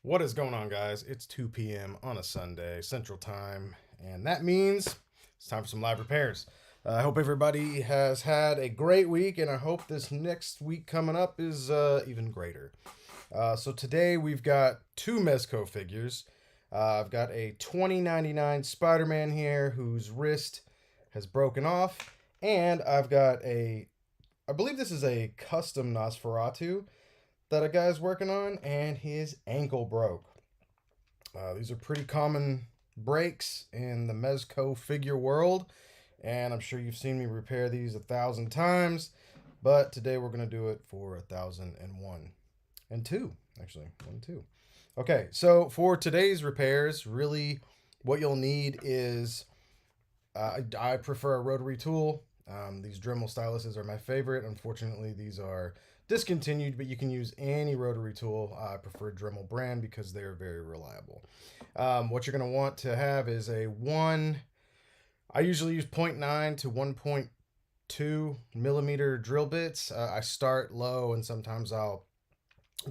What is going on, guys? It's 2 p.m. on a Sunday, Central Time, and that means it's time for some live repairs. I hope everybody has had a great week, and I hope this next week coming up is even greater. So today we've got two Mezco figures. I've got a 2099 Spider-Man here whose wrist has broken off, and I've got I believe this is a custom Nosferatu that a guy's working on, and his ankle broke. These are pretty common breaks in the Mezco figure world, and I'm sure you've seen me repair these 1,000 times, but today we're going to do it for 1,001 and two, actually, 1 2. Okay, so for today's repairs, really what you'll need is I prefer a rotary tool. These Dremel styluses are my favorite. Unfortunately, these are discontinued, but you can use any rotary tool. I prefer Dremel brand because they are very reliable. What you're going to want to have is I usually use 0.9 to 1.2 millimeter drill bits. I start low, and sometimes I'll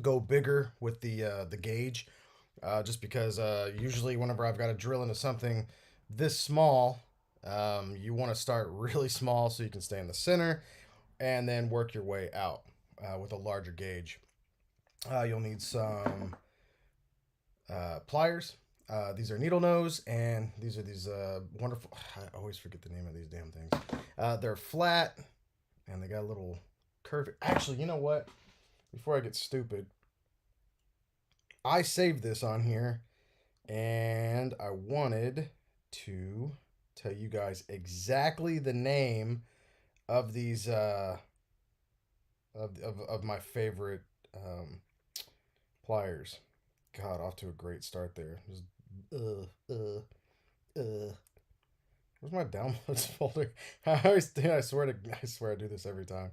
go bigger with the gauge, just because usually whenever I've got to drill into something this small, you want to start really small so you can stay in the center and then work your way out with a larger gauge. You'll need some pliers. These are needle nose, and these are these wonderful. I always forget the name of these damn things. They're flat, and they got a little curve. Actually, you know what? Before I get stupid, I saved this on here, and I wanted to tell you guys exactly the name of these of my favorite pliers. God, off to a great start there. Just, Where's my downloads folder? I swear I do this every time.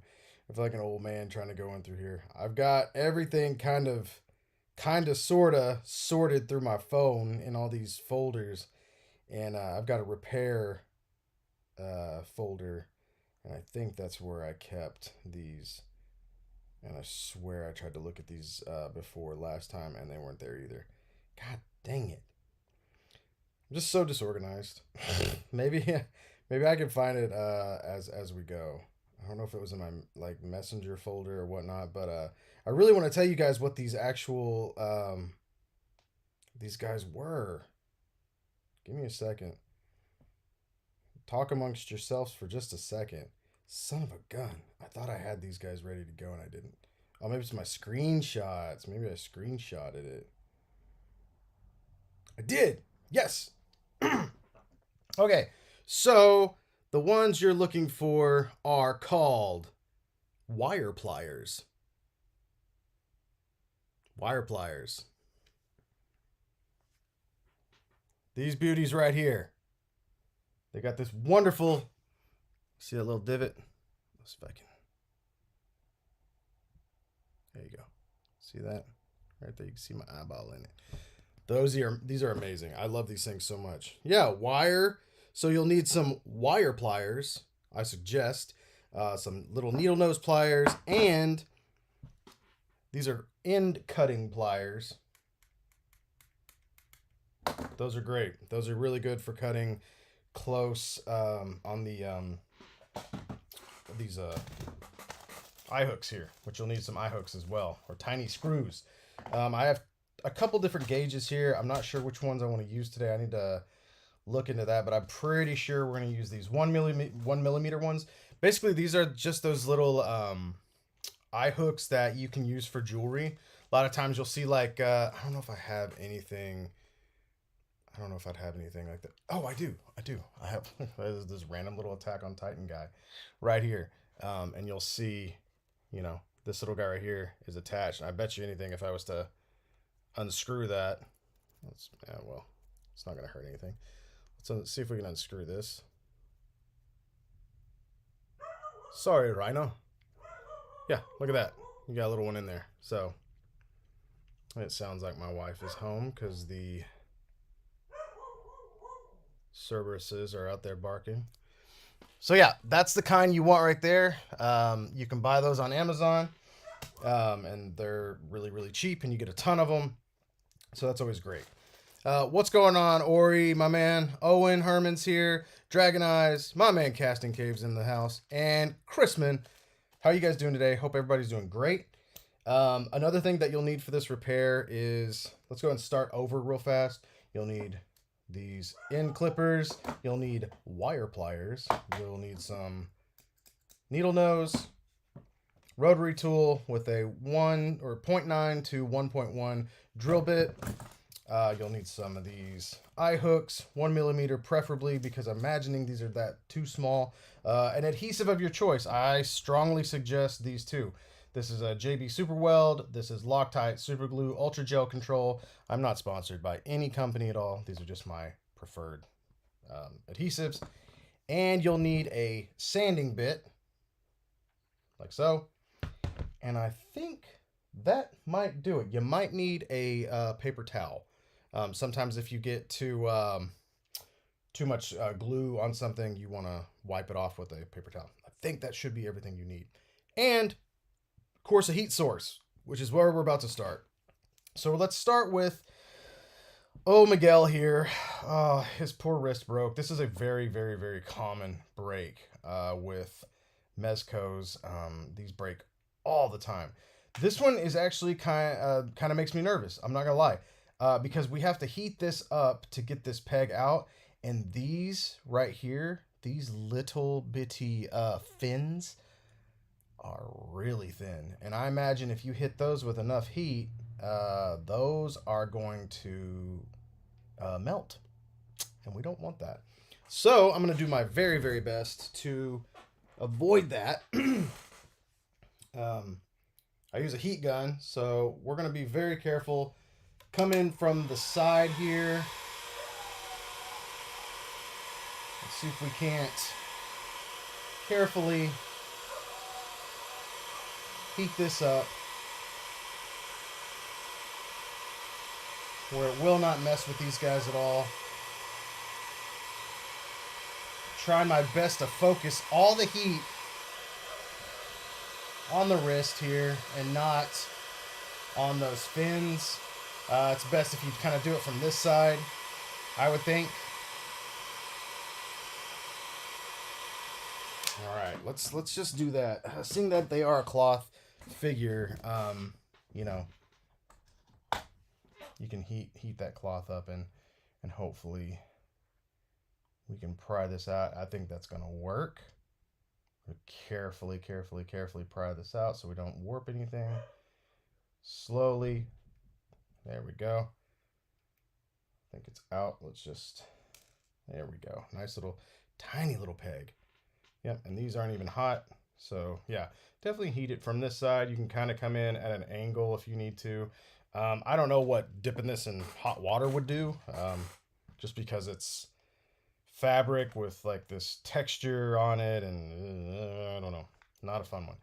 I feel like an old man trying to go in through here. I've got everything kind of sorta sorted through my phone in all these folders, and I've got a repair folder, and I think that's where I kept these. And I swear I tried to look at these before last time, and they weren't there either. God dang it! I'm just so disorganized. maybe I can find it as we go. I don't know if it was in my messenger folder or whatnot, but I really want to tell you guys what these actual these guys were. Give me a second. Talk amongst yourselves for just a second. Son of a gun. I thought I had these guys ready to go, and I didn't. Oh, maybe it's my screenshots. Maybe I screenshotted it. I did. Yes. Okay. So the ones you're looking for are called wire pliers. Wire pliers. These beauties right here. They got this wonderful. See that little divot? Let's see if I can. There you go. See that? Right there, you can see my eyeball in it. These are amazing. I love these things so much. Yeah, wire. So you'll need some wire pliers, I suggest. Some little needle nose pliers, and these are end cutting pliers. Those are great. Those are really good for cutting close on the these eye hooks here, which you'll need some eye hooks as well, or tiny screws. I have a couple different gauges here. I'm not sure which ones I want to use today. I need to look into that, but I'm pretty sure we're going to use these 1 millimeter ones. Basically, these are just those little eye hooks that you can use for jewelry. A lot of times you'll see I don't know if I have anything. I don't know if I'd have anything like that. Oh, I do. I have this random little Attack on Titan guy right here. And you'll see, this little guy right here is attached. And I bet you anything, if I was to unscrew that, it's not going to hurt anything. Let's see if we can unscrew this. Sorry, Rhino. Yeah, look at that. You got a little one in there. So it sounds like my wife is home because the Cerberuses are out there barking. So yeah, that's the kind you want right there. You can buy those on Amazon, and they're really, really cheap, and you get a ton of them. So that's always great. What's going on, Ori, my man? Owen Herman's here. Dragon Eyes, my man Casting Caves in the house. And Chrisman, how are you guys doing today? Hope everybody's doing great. Another thing that you'll need for this repair is, let's go and start over real fast. You'll need these end clippers. You'll need wire pliers. You'll need some needle nose, rotary tool with a 1 or 0.9 to 1.1 drill bit. You'll need some of these eye hooks, 1mm preferably, because I'm imagining these are that too small. An adhesive of your choice. I strongly suggest these two. This is a JB Super Weld. This is Loctite Super Glue Ultra Gel Control. I'm not sponsored by any company at all. These are just my preferred adhesives. And you'll need a sanding bit, like so. And I think that might do it. You might need a paper towel. Sometimes if you get too much glue on something, you want to wipe it off with a paper towel. I think that should be everything you need. And, of course, a heat source, which is where we're about to start. So let's start with, Miguel here. His poor wrist broke. This is a very, very, very common break with Mezcos. These break all the time. This one is actually kind of makes me nervous. I'm not gonna lie, because we have to heat this up to get this peg out, and these right here, these little bitty fins, are really thin. And I imagine if you hit those with enough heat, those are going to melt, and we don't want that. So I'm gonna do my very, very best to avoid that. I use a heat gun, so we're going to be very careful. Come in from the side here. Let's see if we can't carefully heat this up where it will not mess with these guys at all. Try my best to focus all the heat on the wrist here and not on those fins. It's best if you kind of do it from this side, I would think. All right, let's just do that. Seeing that they are a cloth figure, you know, you can heat that cloth up and hopefully we can pry this out. I think that's gonna work. Carefully pry this out so we don't warp anything. Slowly. There we go. I think it's out. There we go. Nice little, tiny little peg. Yep, and these aren't even hot. So yeah, definitely heat it from this side. You can kind of come in at an angle if you need to. I don't know what dipping this in hot water would do, just because it's fabric with like this texture on it, and I don't know, not a fun one.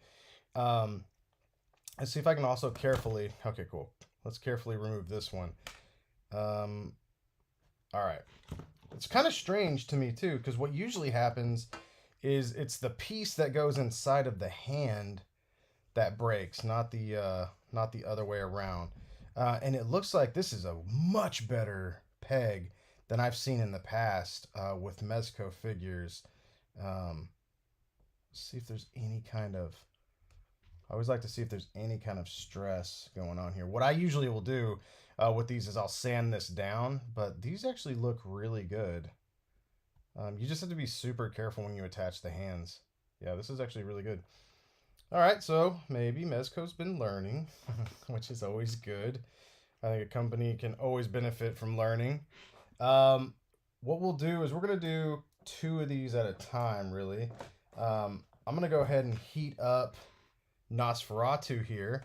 Let's see if I can also carefully, okay, cool. Let's carefully remove this one. All right. It's kind of strange to me too, because what usually happens is it's the piece that goes inside of the hand that breaks, not the other way around. And it looks like this is a much better peg than I've seen in the past with Mezco figures. See if there's any kind of, I always like to see if there's any kind of stress going on here. What I usually will do with these is I'll sand this down, but these actually look really good. You just have to be super careful when you attach the hands. Yeah, this is actually really good. All right, so maybe Mezco's been learning, which is always good. I think a company can always benefit from learning. What we'll do is we're going to do 2 of these at a time, really. I'm going to go ahead and heat up Nosferatu here,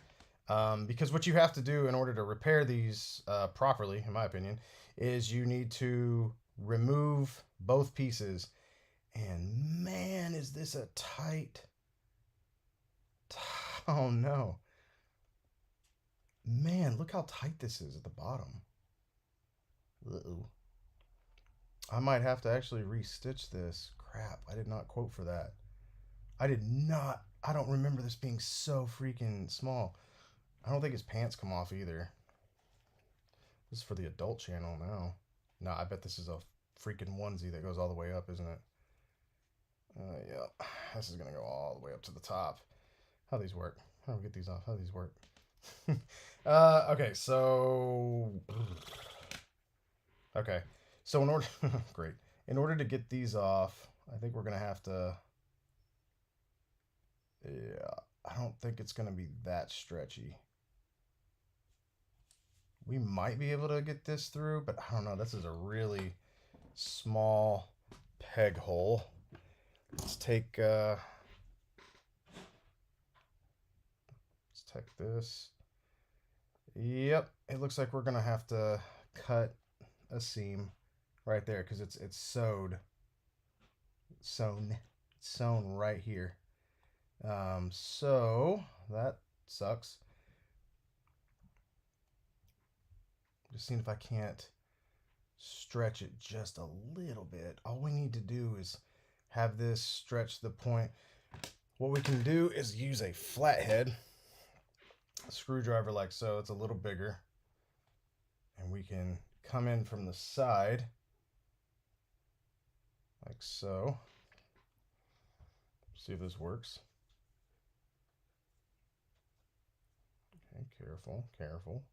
because what you have to do in order to repair these properly, in my opinion, is you need to remove both pieces. And man, is this a tight... Oh no. Man, look how tight this is at the bottom. Uh-oh. I might have to actually restitch this. Crap, I did not quote for that. I don't remember this being so freaking small. I don't think his pants come off either. This is for the adult channel now. No, I bet this is a freaking onesie that goes all the way up, isn't it? Yeah, this is gonna go all the way up to the top. How these work? How do we get these off? How do these work? Okay, so okay, so in order, great. In order to get these off, I think we're gonna have to. Yeah, I don't think it's gonna be that stretchy. We might be able to get this through, but I don't know. This is a really small peg hole. Let's take this. Yep, it looks like we're gonna have to cut a seam right there because it's sewn right here. So that sucks. Just seeing if I can't stretch it just a little bit. All we need to do is have this stretch the point. What we can do is use a flathead screwdriver like so. It's a little bigger, and we can come in from the side like so. See if this works. Okay, careful.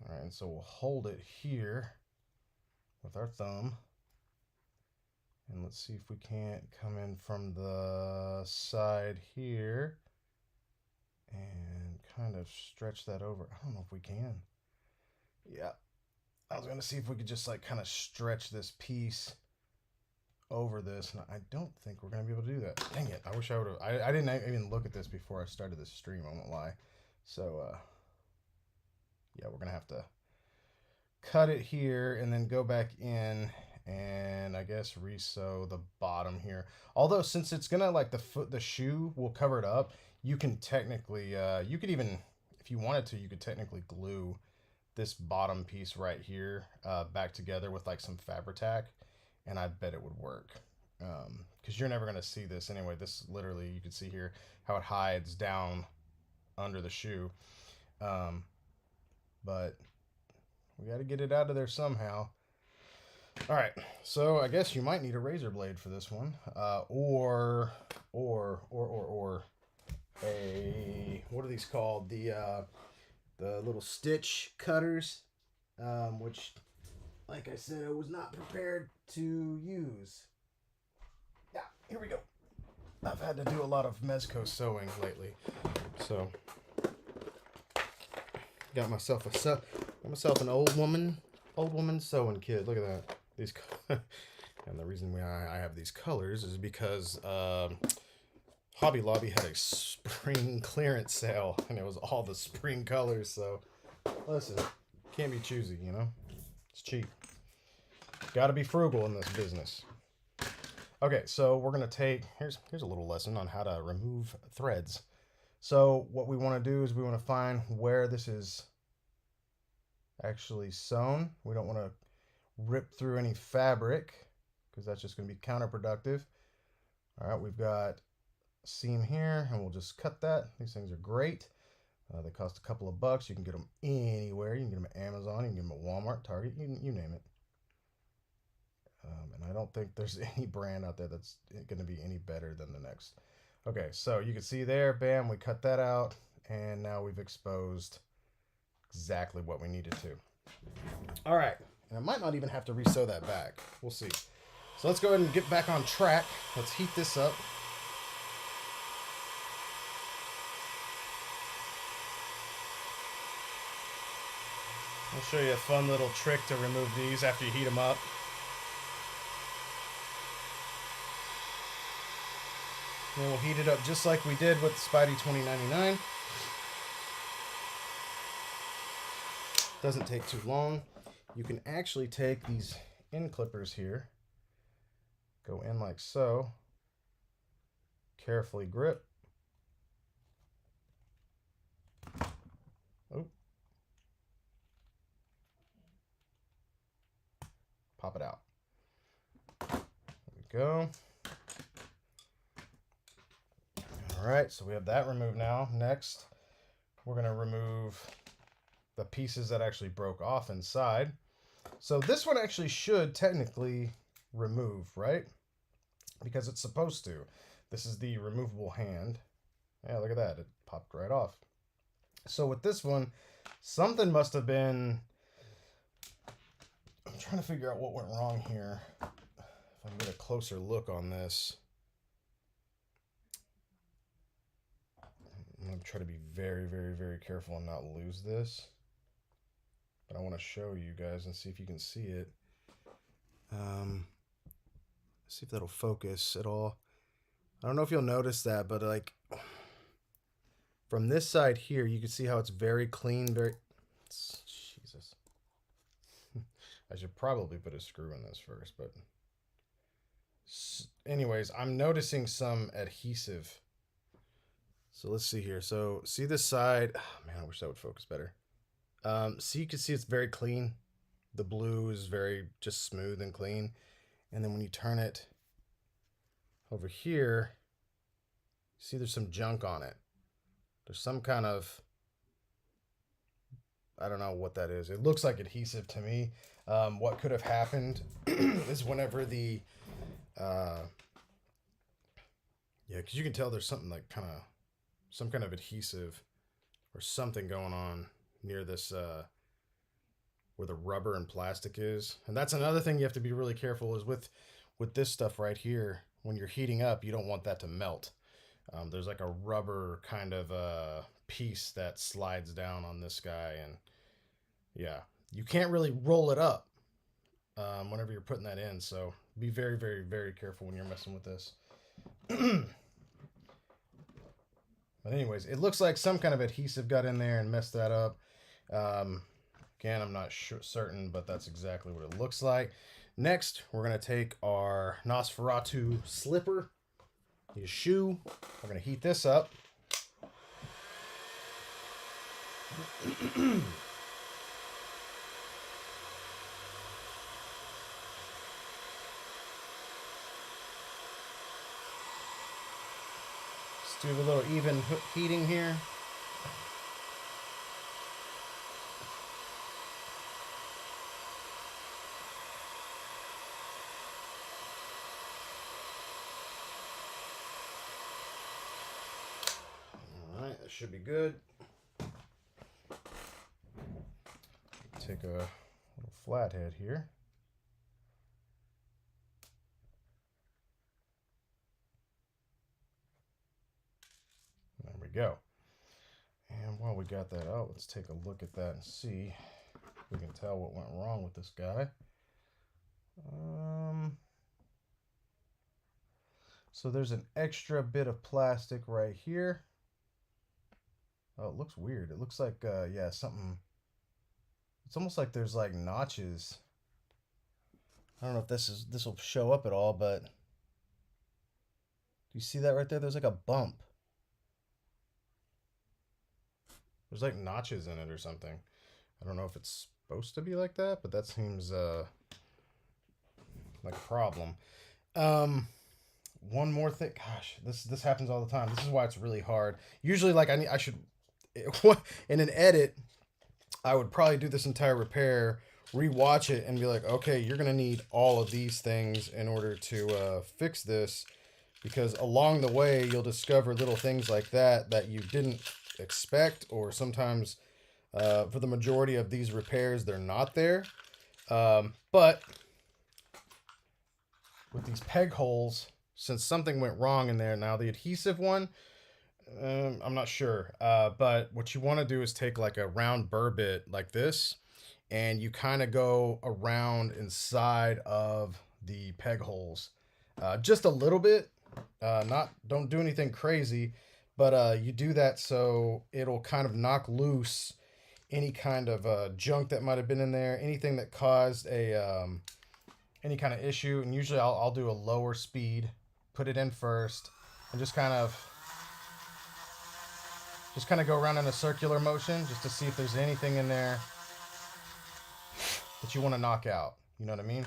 All right, and so we'll hold it here with our thumb, and let's see if we can't come in from the side here and kind of stretch that over. I don't know if we can. Yeah, I was gonna see if we could just like kind of stretch this piece over this, and I don't think we're gonna be able to do that. Dang it, I wish I would have. I didn't even look at this before I started this stream, I won't lie. So yeah, we're gonna have to cut it here and then go back in and I guess re-sew the bottom here. Although since it's gonna like the shoe will cover it up, you can technically you could even, if you wanted to, you could technically glue this bottom piece right here back together with like some Fabri-Tac, and I bet it would work. Because you're never gonna see this anyway. This literally, you can see here how it hides down under the shoe. But we got to get it out of there somehow. All right, so I guess you might need a razor blade for this one, or a, what are these called? The little stitch cutters, which, like I said, I was not prepared to use. Yeah, here we go. I've had to do a lot of Mezco sewing lately, so got myself an old woman sewing kit. Look at that. These and the reason I have these colors is because Hobby Lobby had a spring clearance sale, and it was all the spring colors. So listen, can't be choosy, you know. It's cheap. Got to be frugal in this business. Okay, so we're gonna take here's a little lesson on how to remove threads. So what we want to do is we want to find where this is actually sewn. We don't want to rip through any fabric because that's just going to be counterproductive. All right, we've got a seam here, and we'll just cut that. These things are great. They cost a couple of bucks. You can get them anywhere. You can get them at Amazon. You can get them at Walmart, Target, you name it. And I don't think there's any brand out there that's going to be any better than the next. Okay, so you can see there, bam, we cut that out, and now we've exposed exactly what we needed to. All right, and I might not even have to re-sew that back. We'll see. So let's go ahead and get back on track. Let's heat this up. I'll show you a fun little trick to remove these after you heat them up. And we'll heat it up just like we did with the Spidey 2099. Doesn't take too long. You can actually take these end clippers here, go in like so, carefully grip. Oh. Pop it out. There we go. All right, so we have that removed now. Next, we're going to remove the pieces that actually broke off inside. So this one actually should technically remove, right? Because it's supposed to. This is the removable hand. Yeah, look at that. It popped right off. So with this one, something must have been... I'm trying to figure out what went wrong here. If I can get a closer look on this. I'm going to try to be very, very, very careful and not lose this. But I want to show you guys and see if you can see it. See if that'll focus at all. I don't know if you'll notice that, but like from this side here, you can see how it's very clean, Jesus. I should probably put a screw in this first, but anyways, I'm noticing some adhesive. So let's see here. So see this side. Oh, man, I wish that would focus better. So you can see it's very clean. The blue is very just smooth and clean. And then when you turn it over here, see there's some junk on it. There's some kind of, I don't know what that is. It looks like adhesive to me. What could have happened is whenever the, yeah, because you can tell there's something like some kind of adhesive or something going on near this, where the rubber and plastic is. And that's another thing you have to be really careful is with this stuff right here. When you're heating up, you don't want that to melt. There's like a rubber kind of piece that slides down on this guy, and yeah, you can't really roll it up whenever you're putting that in. So be very, very, very careful when you're messing with this. But anyways, it looks like some kind of adhesive got in there and messed that up. Again, I'm not certain, but that's exactly what it looks like. Next, we're going to take our Nosferatu slipper, his shoe. We're going to heat this up. Let's do a little even heating here. That should be good. Take a little flathead here. There we go. And while we got that out, let's take a look at that and see if we can tell what went wrong with this guy. So there's an extra bit of plastic right here. Oh, it looks weird. It looks like, yeah, something. It's almost like there's like notches. I don't know if this will show up at all, but do you see that right there? There's like a bump. There's like notches in it or something. I don't know if it's supposed to be like that, but that seems like a problem. One more thing. Gosh, this happens all the time. This is why it's really hard. Usually, like I should in an edit, I would probably do this entire repair, rewatch it, and be like, okay, you're gonna need all of these things in order to fix this, because along the way you'll discover little things like that you didn't expect, or sometimes for the majority of these repairs they're not there. But with these peg holes, since something went wrong in there, now the adhesive one, I'm not sure, but what you want to do is take like a round burr bit like this, and you kind of go around inside of the peg holes, just a little bit. Don't do anything crazy, but you do that so it'll kind of knock loose any kind of junk that might have been in there, anything that caused a any kind of issue. And usually I'll do a lower speed, put it in first, and just kind of go around in a circular motion just to see if there's anything in there that you want to knock out. You know what I mean?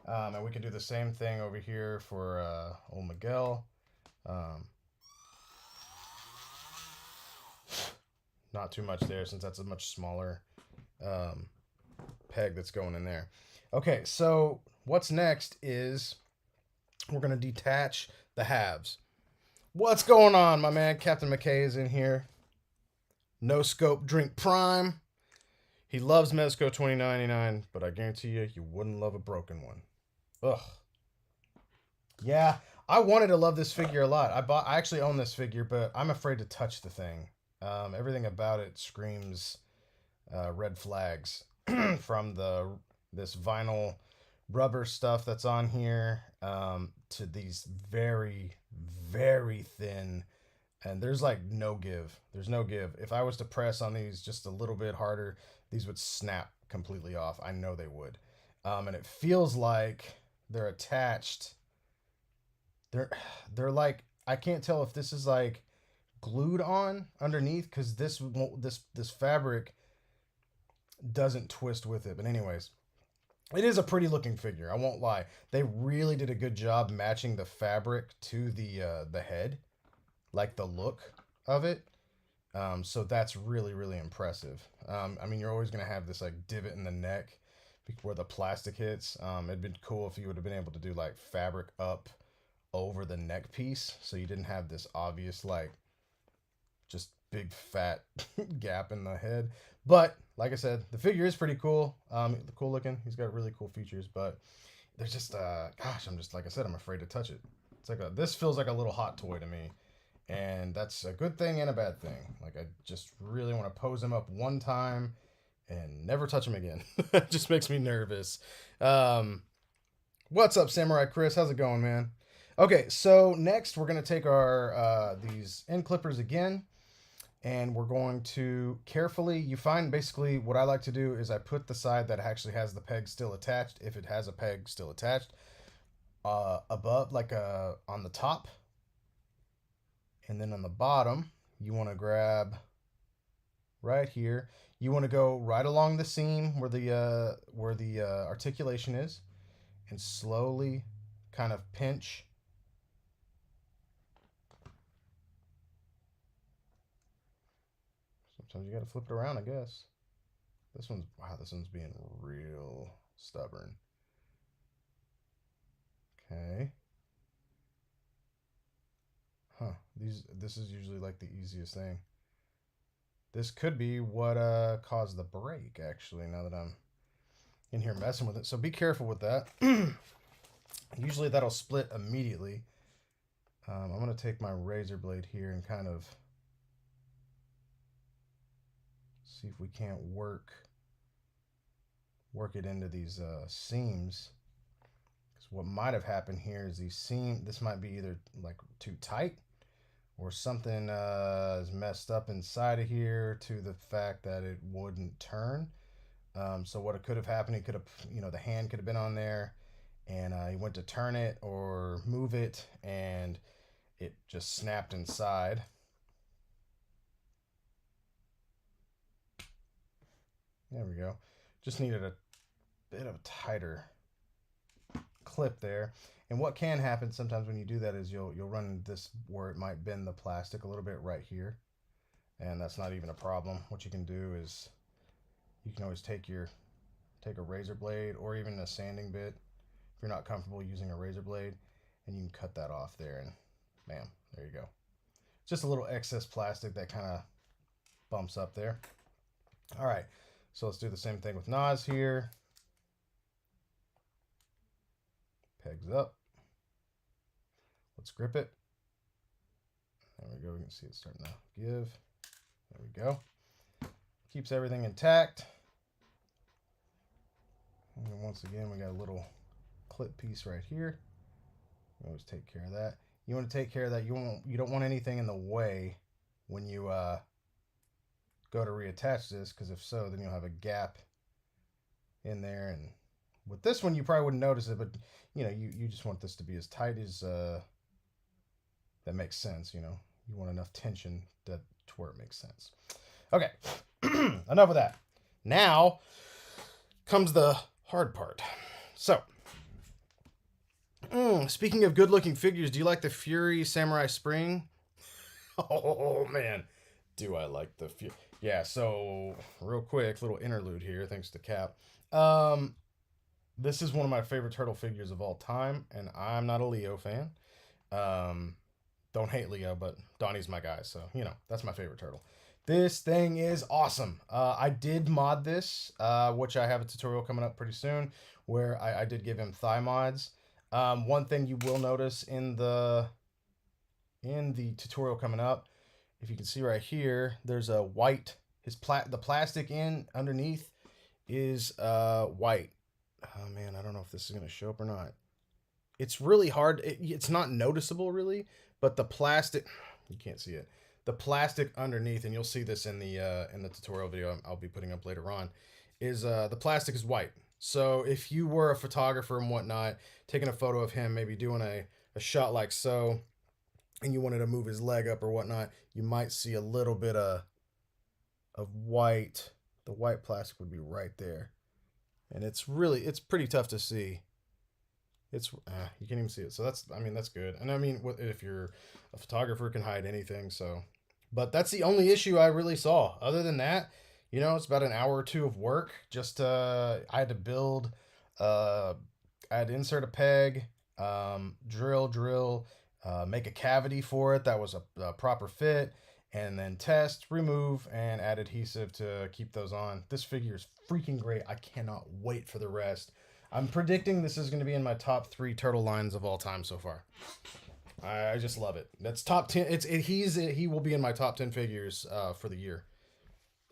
And we can do the same thing over here for old Miguel. Not too much there since that's a much smaller um, peg that's going in there. Okay, so what's next is we're going to detach the halves. What's going on, my man? Captain McKay is in here. No Scope Drink Prime. He loves Mezco 2099, but I guarantee you wouldn't love a broken one. Ugh. Yeah, I wanted to love this figure a lot. I actually own this figure, but I'm afraid to touch the thing. Everything about it screams red flags from this vinyl rubber stuff that's on here to these very, very thin, and there's like no give. There's no give. If I was to press on these just a little bit harder, these would snap completely off. I know they would. And it feels like they're attached. They're like, I can't tell if this is like glued on underneath because this fabric doesn't twist with it. But anyways, it is a pretty looking figure. I won't lie. They really did a good job matching the fabric to the head, like the look of it. So that's really, really impressive. I mean, you're always gonna have this like divot in the neck where the plastic hits. It'd been cool if you would have been able to do like fabric up over the neck piece, so you didn't have this obvious like just big fat gap in the head. But like I said, the figure is pretty cool. Cool looking. He's got really cool features, but there's just gosh, I'm just like I said, I'm afraid to touch it. It's like this feels like a little hot toy to me. And that's a good thing and a bad thing. Like I just really want to pose him up one time and never touch him again. It just makes me nervous. What's up, Samurai Chris? How's it going, man? Okay, so next we're gonna take our these end clippers again, and we're going to carefully. You find basically what I like to do is I put the side that actually has the peg still attached, if it has a peg still attached, above, like on the top. And then on the bottom, you want to grab right here. You want to go right along the seam where the articulation is, and slowly kind of pinch. Sometimes you got to flip it around, I guess. This one's being real stubborn. Okay. Huh. This is usually like the easiest thing. This could be what caused the break, actually, now that I'm in here messing with it. So be careful with that. Usually that'll split immediately. I'm going to take my razor blade here and kind of see if we can't work it into these seams. Because what might have happened here is this might be either like too tight, or something is messed up inside of here to the fact that it wouldn't turn. So what it could have happened, he could have, the hand could have been on there, and he went to turn it or move it, and it just snapped inside. There we go. Just needed a bit of a tighter clip there. And what can happen sometimes when you do that is you'll run this where it might bend the plastic a little bit right here, and that's not even a problem. What you can do is you can always take a razor blade or even a sanding bit if you're not comfortable using a razor blade, and you can cut that off there, and bam, there you go. Just a little excess plastic that kind of bumps up there. All right, so let's do the same thing with Nas here. Pegs up. Let's grip it. There we go. We can see it's starting to give. There we go. Keeps everything intact. And then once again, we got a little clip piece right here. You always take care of that. You want to take care of that. You don't want anything in the way when you go to reattach this, because if so, then you'll have a gap in there. And with this one, you probably wouldn't notice it, but you just want this to be as tight as that makes sense. You want enough tension to where it makes sense. Okay, enough of that. Now comes the hard part. So, speaking of good-looking figures, do you like the Fury Samurai Spring? Oh man, do I like the Fury? Yeah, so real quick, little interlude here, thanks to Cap. Um, this is one of my favorite turtle figures of all time, and I'm not a Leo fan. Um, don't hate Leo, but Donnie's my guy, so you know that's my favorite turtle. This thing is awesome. I did mod this, which I have a tutorial coming up pretty soon, where I did give him thigh mods. One thing you will notice in the tutorial coming up, if you can see right here, there's a white. The plastic in underneath is white. Oh man, I don't know if this is gonna show up or not. It's really hard. It's not noticeable really, but the plastic, you can't see it. The plastic underneath, and you'll see this in the tutorial video I'll be putting up later on, is the plastic is white. So if you were a photographer and whatnot, taking a photo of him, maybe doing a shot like so, and you wanted to move his leg up or whatnot, you might see a little bit of white. The white plastic would be right there, and it's pretty tough to see. It's you can't even see it. So that's good. And I mean, if you're a photographer, can hide anything. So, but that's the only issue I really saw. Other than that, it's about an hour or two of work. Just I had to build. Uh, I had to insert a peg, drill, make a cavity for it that was a proper fit, and then test, remove, and add adhesive to keep those on. This figure is freaking great. I cannot wait for the rest. I'm predicting this is going to be in my top 3 turtle lines of all time so far. I just love it. That's top 10. He will be in my top 10 figures for the year.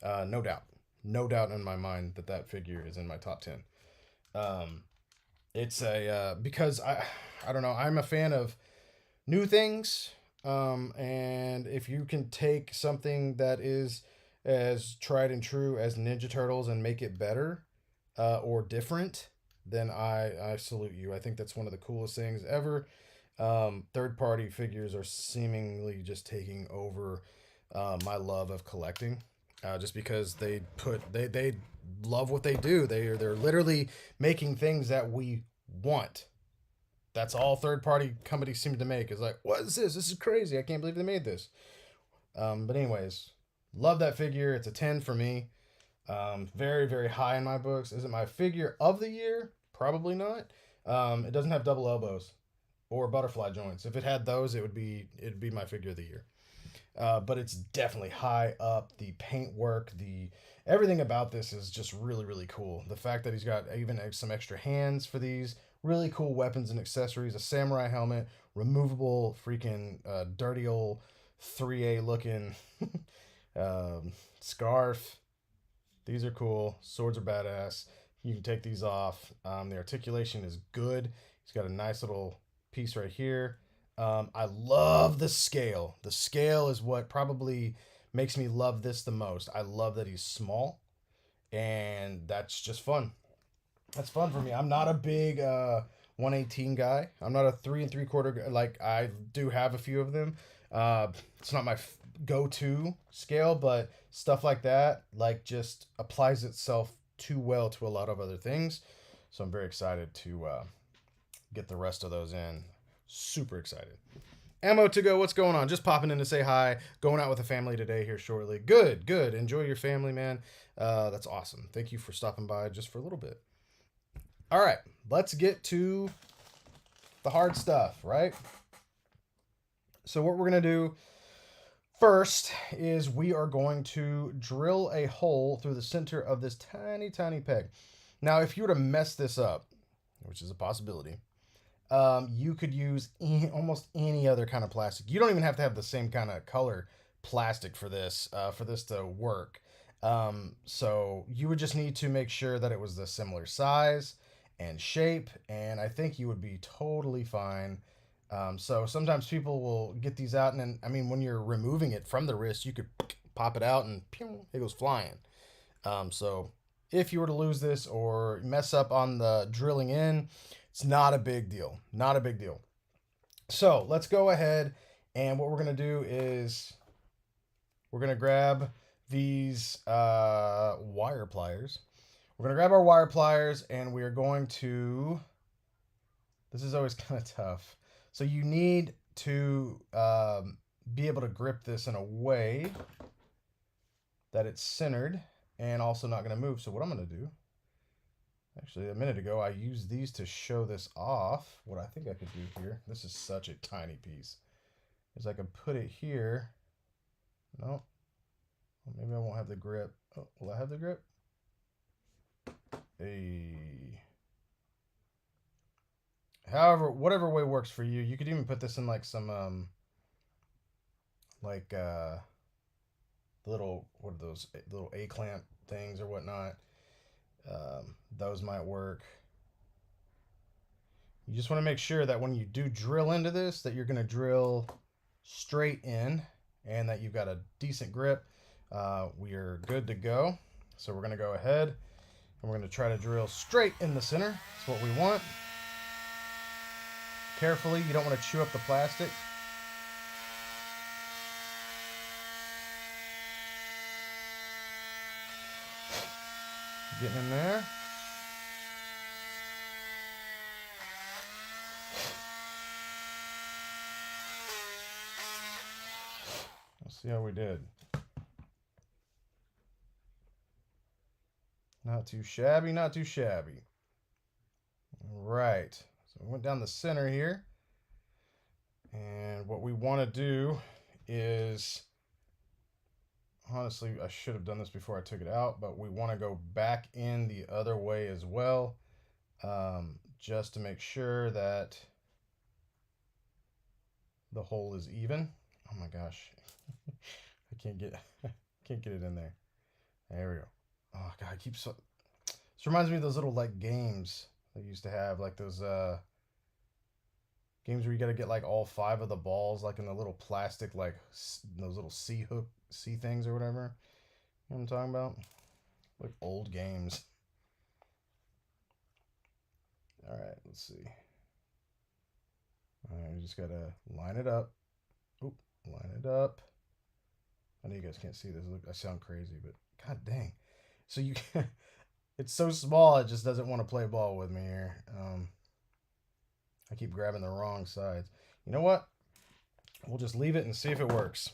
No doubt. No doubt in my mind that figure is in my top 10. Um, it's because I don't know. I'm a fan of new things. And if you can take something that is as tried and true as Ninja Turtles and make it better or different, then I salute you. I think that's one of the coolest things ever. Third party figures are seemingly just taking over my love of collecting. Just because they love what they do. They're literally making things that we want. That's all third party companies seem to make. Is like, what is this? This is crazy. I can't believe they made this. But anyways, love that figure. It's a 10 for me. Very, very high in my books. Is it my figure of the year? Probably not. It doesn't have double elbows or butterfly joints. If it had those, it'd be my figure of the year. But it's definitely high up. The paint work, the everything about this is just really, really cool. The fact that he's got even some extra hands for these really cool weapons and accessories, a samurai helmet, removable freaking dirty old 3A looking scarf. These are cool. Swords are badass. You can take these off. The articulation is good. He's got a nice little piece right here. I love the scale. The scale is what probably makes me love this the most. I love that he's small, and that's just fun. That's fun for me. I'm not a big 118 guy. I'm not a 3 3/4 guy. Like, I do have a few of them. It's not my go-to scale, but stuff like that just applies itself too well to a lot of other things. So I'm very excited to get the rest of those in. Super excited. Ammo to go, what's going on? Just popping in to say hi. Going out with the family today here shortly. Good. Enjoy your family, man. That's awesome. Thank you for stopping by just for a little bit. All right, let's get to the hard stuff, right? So what we're going to do first is we are going to drill a hole through the center of this tiny, tiny peg. Now, if you were to mess this up, which is a possibility, you could use almost any other kind of plastic. You don't even have to have the same kind of color plastic for this to work. So you would just need to make sure that it was the similar size and shape, and I think you would be totally fine. So sometimes people will get these out, and then, I mean, when you're removing it from the wrist, you could pop it out and pew, it goes flying. So if you were to lose this or mess up on the drilling in, it's not a big deal. Not a big deal. So let's go ahead, and what we're going to do is we're going to grab these wire pliers. We're going to grab our wire pliers, and we are going to... This is always kind of tough. So you need to be able to grip this in a way that it's centered and also not going to move. So what I'm going to do, actually a minute ago, I used these to show this off. What I think I could do here, this is such a tiny piece, is I could put it here. No, well, maybe I won't have the grip. Oh, will I have the grip? However, whatever way works for you. You could even put this in like some like little, what are those little A clamp things or whatnot. Those might work. You just want to make sure that when you do drill into this, that you're going to drill straight in and that you've got a decent grip. We are good to go. So we're going to go ahead and we're going to try to drill straight in the center. That's what we want. Carefully, you don't want to chew up the plastic. Getting in there. Let's see how we did. Not too shabby, not too shabby. All right, so we went down the center here. And what we want to do is, honestly, I should have done this before I took it out, but we want to go back in the other way as well, just to make sure that the hole is even. Oh my gosh, I can't get it in there. There we go. Oh god, I keep so. This reminds me of those little like games I used to have, like those games where you got to get like all 5 of the balls, like in the little plastic, like those little C things or whatever. You know what I'm talking about? Like old games. All right, let's see. All right, we just gotta line it up. Oop, line it up. I know you guys can't see this. Look, I sound crazy, but god dang. So you can, it's so small, it just doesn't want to play ball with me here. I keep grabbing the wrong sides. You know what? We'll just leave it and see if it works,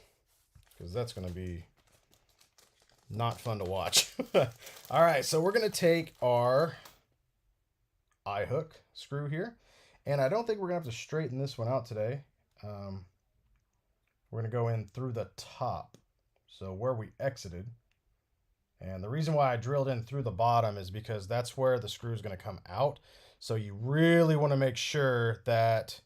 because that's going to be not fun to watch. All right, so we're going to take our eye hook screw here, and I don't think we're going to have to straighten this one out today. We're going to go in through the top, so where we exited. And the reason why I drilled in through the bottom is because that's where the screw is going to come out. So you really want to make sure that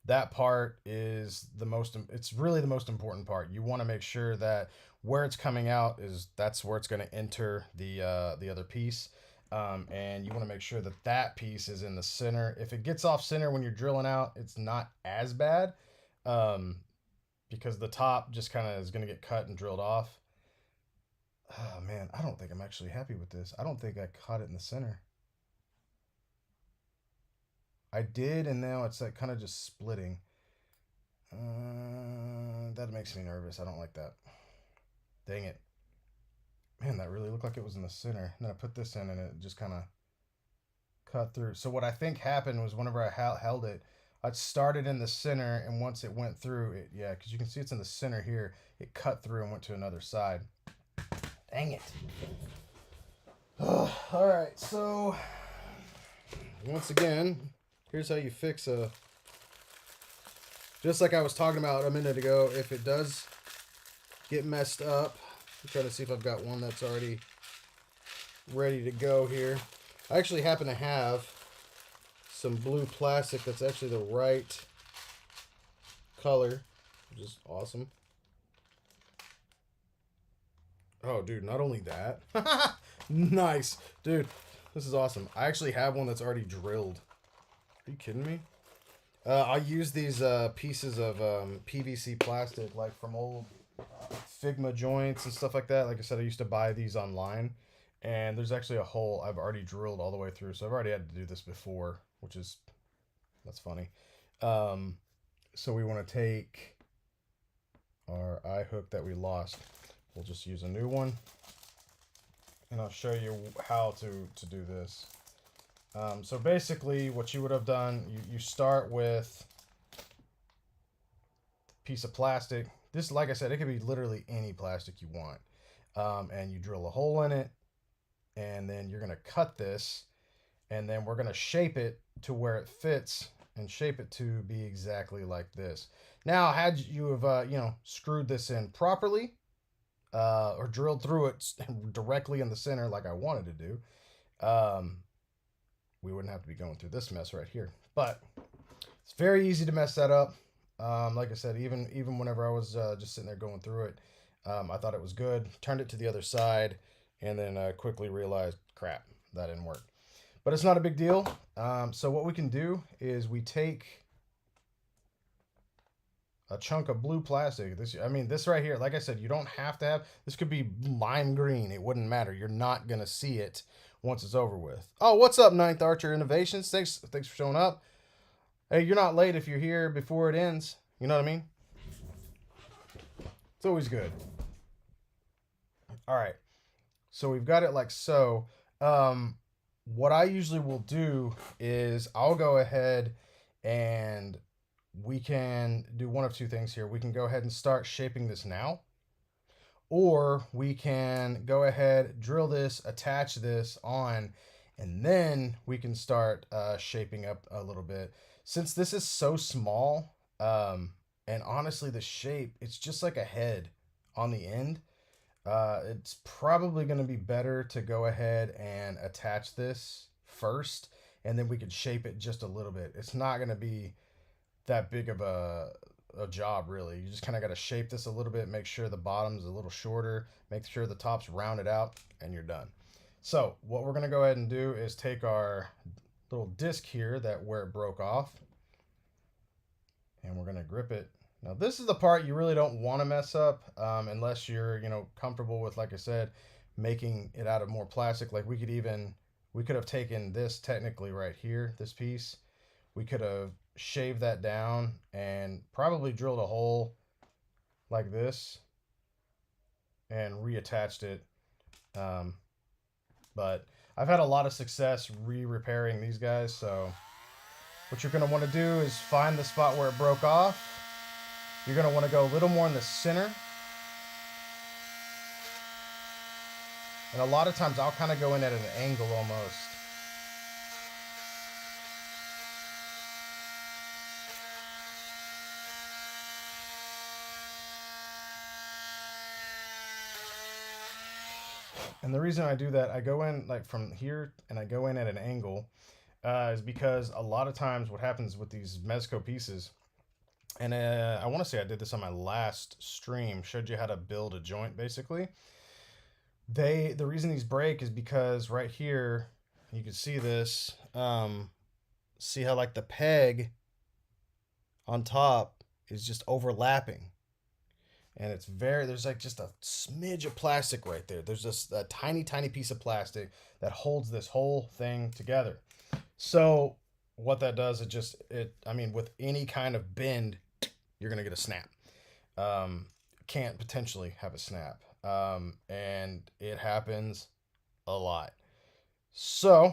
that part is it's really the most important part. You want to make sure that where it's coming out that's where it's going to enter the other piece. And you want to make sure that that piece is in the center. If it gets off center when you're drilling out, it's not as bad, because the top just kind of is going to get cut and drilled off. Oh man, I don't think I'm actually happy with this. I don't think I caught it in the center. I did, and now it's like kind of just splitting. That makes me nervous. I don't like that. Dang it. Man, that really looked like it was in the center. And then I put this in and it just kind of cut through. So what I think happened was whenever I held it, I started in the center, and once it went through it, yeah, because you can see it's in the center here, it cut through and went to another side. Dang it. All right, so once again, here's how you fix just like I was talking about a minute ago, if it does get messed up, I'm trying to see if I've got one that's already ready to go here. I actually happen to have some blue plastic that's actually the right color, which is awesome. Oh, dude, not only that. Nice. Dude, this is awesome. I actually have one that's already drilled. Are you kidding me? I use these pieces of PVC plastic, like from old Figma joints and stuff like that. Like I said, I used to buy these online. And there's actually a hole I've already drilled all the way through. So I've already had to do this before, that's funny. So we want to take our eye hook that we lost. We'll just use a new one, and I'll show you how to do this. So basically what you would have done, you start with a piece of plastic. This, like I said, it could be literally any plastic you want. and you drill a hole in it, and then you're going to cut this, and then we're going to shape it to where it fits and shape it to be exactly like this. Now, had you have screwed this in properly, or drilled through it directly in the center like I wanted to do, we wouldn't have to be going through this mess right here. But it's very easy to mess that up. Like I said, even whenever I was just sitting there going through it, I thought it was good. Turned it to the other side, and then quickly realized, crap, that didn't work. But it's not a big deal. So what we can do is we take a chunk of blue plastic. This right here, like I said, you don't have to have, this could be lime green. It wouldn't matter. You're not going to see it once it's over with. Oh, what's up, Ninth Archer Innovations? Thanks for showing up. Hey, you're not late if you're here before it ends. You know what I mean? It's always good. All right. So we've got it like so. What I usually will do is I'll go ahead and we can do one of two things here. We can go ahead and start shaping this now, or we can go ahead, drill this, attach this on, and then we can start shaping up a little bit. Since this is so small, and honestly the shape, it's just like a head on the end. It's probably going to be better to go ahead and attach this first, and then we could shape it just a little bit. It's not going to be that big of a job, really. You just kind of got to shape this a little bit, make sure the bottom's a little shorter, make sure the top's rounded out, and you're done. So what we're going to go ahead and do is take our little disc here where it broke off, and we're going to grip it. Now this is the part you really don't want to mess up, unless you're comfortable with, like I said, making it out of more plastic. Like we could have taken this technically right here, this piece. We could have shaved that down and probably drilled a hole like this and reattached it. But I've had a lot of success repairing these guys. So what you're going to want to do is find the spot where it broke off. You're going to want to go a little more in the center. And a lot of times I'll kind of go in at an angle almost. And the reason I do that, I go in like from here and I go in at an angle, is because a lot of times what happens with these Mezco pieces, and I want to say I did this on my last stream, showed you how to build a joint basically. The reason these break is because right here, you can see this, see how like the peg on top is just overlapping. And there's like just a smidge of plastic right there. There's just a tiny, tiny piece of plastic that holds this whole thing together. So what that does, with any kind of bend, you're going to get a snap. Can't potentially have a snap. And it happens a lot. So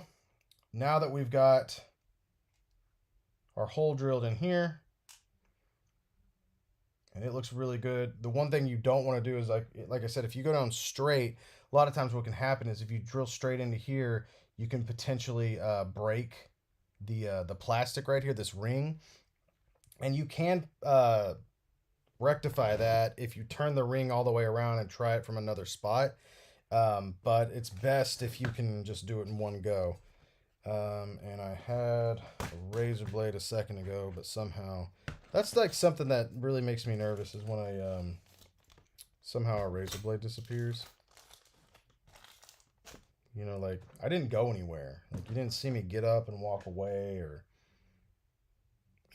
now that we've got our hole drilled in here, and it looks really good. The one thing you don't want to do is like I said, if you go down straight, a lot of times what can happen is if you drill straight into here, you can potentially break the plastic right here, this ring. And you can rectify that if you turn the ring all the way around and try it from another spot. But it's best if you can just do it in one go. And I had a razor blade a second ago, but somehow that's like something that really makes me nervous is when somehow a razor blade disappears. Like I didn't go anywhere. Like you didn't see me get up and walk away or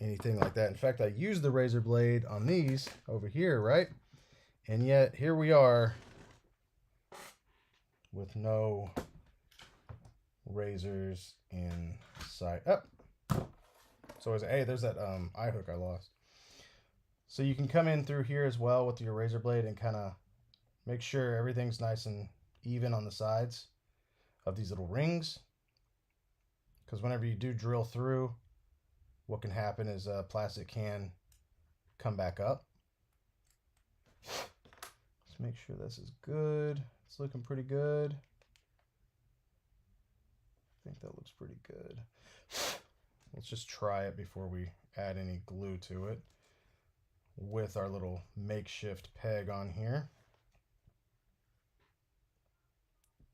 anything like that. In fact, I used the razor blade on these over here, right? And yet here we are with no razors inside. So there's that eye hook I lost. So you can come in through here as well with your razor blade and kind of make sure everything's nice and even on the sides of these little rings. Because whenever you do drill through, what can happen is plastic can come back up. Just make sure this is good. It's looking pretty good. I think that looks pretty good. Let's just try it before we add any glue to it with our little makeshift peg on here.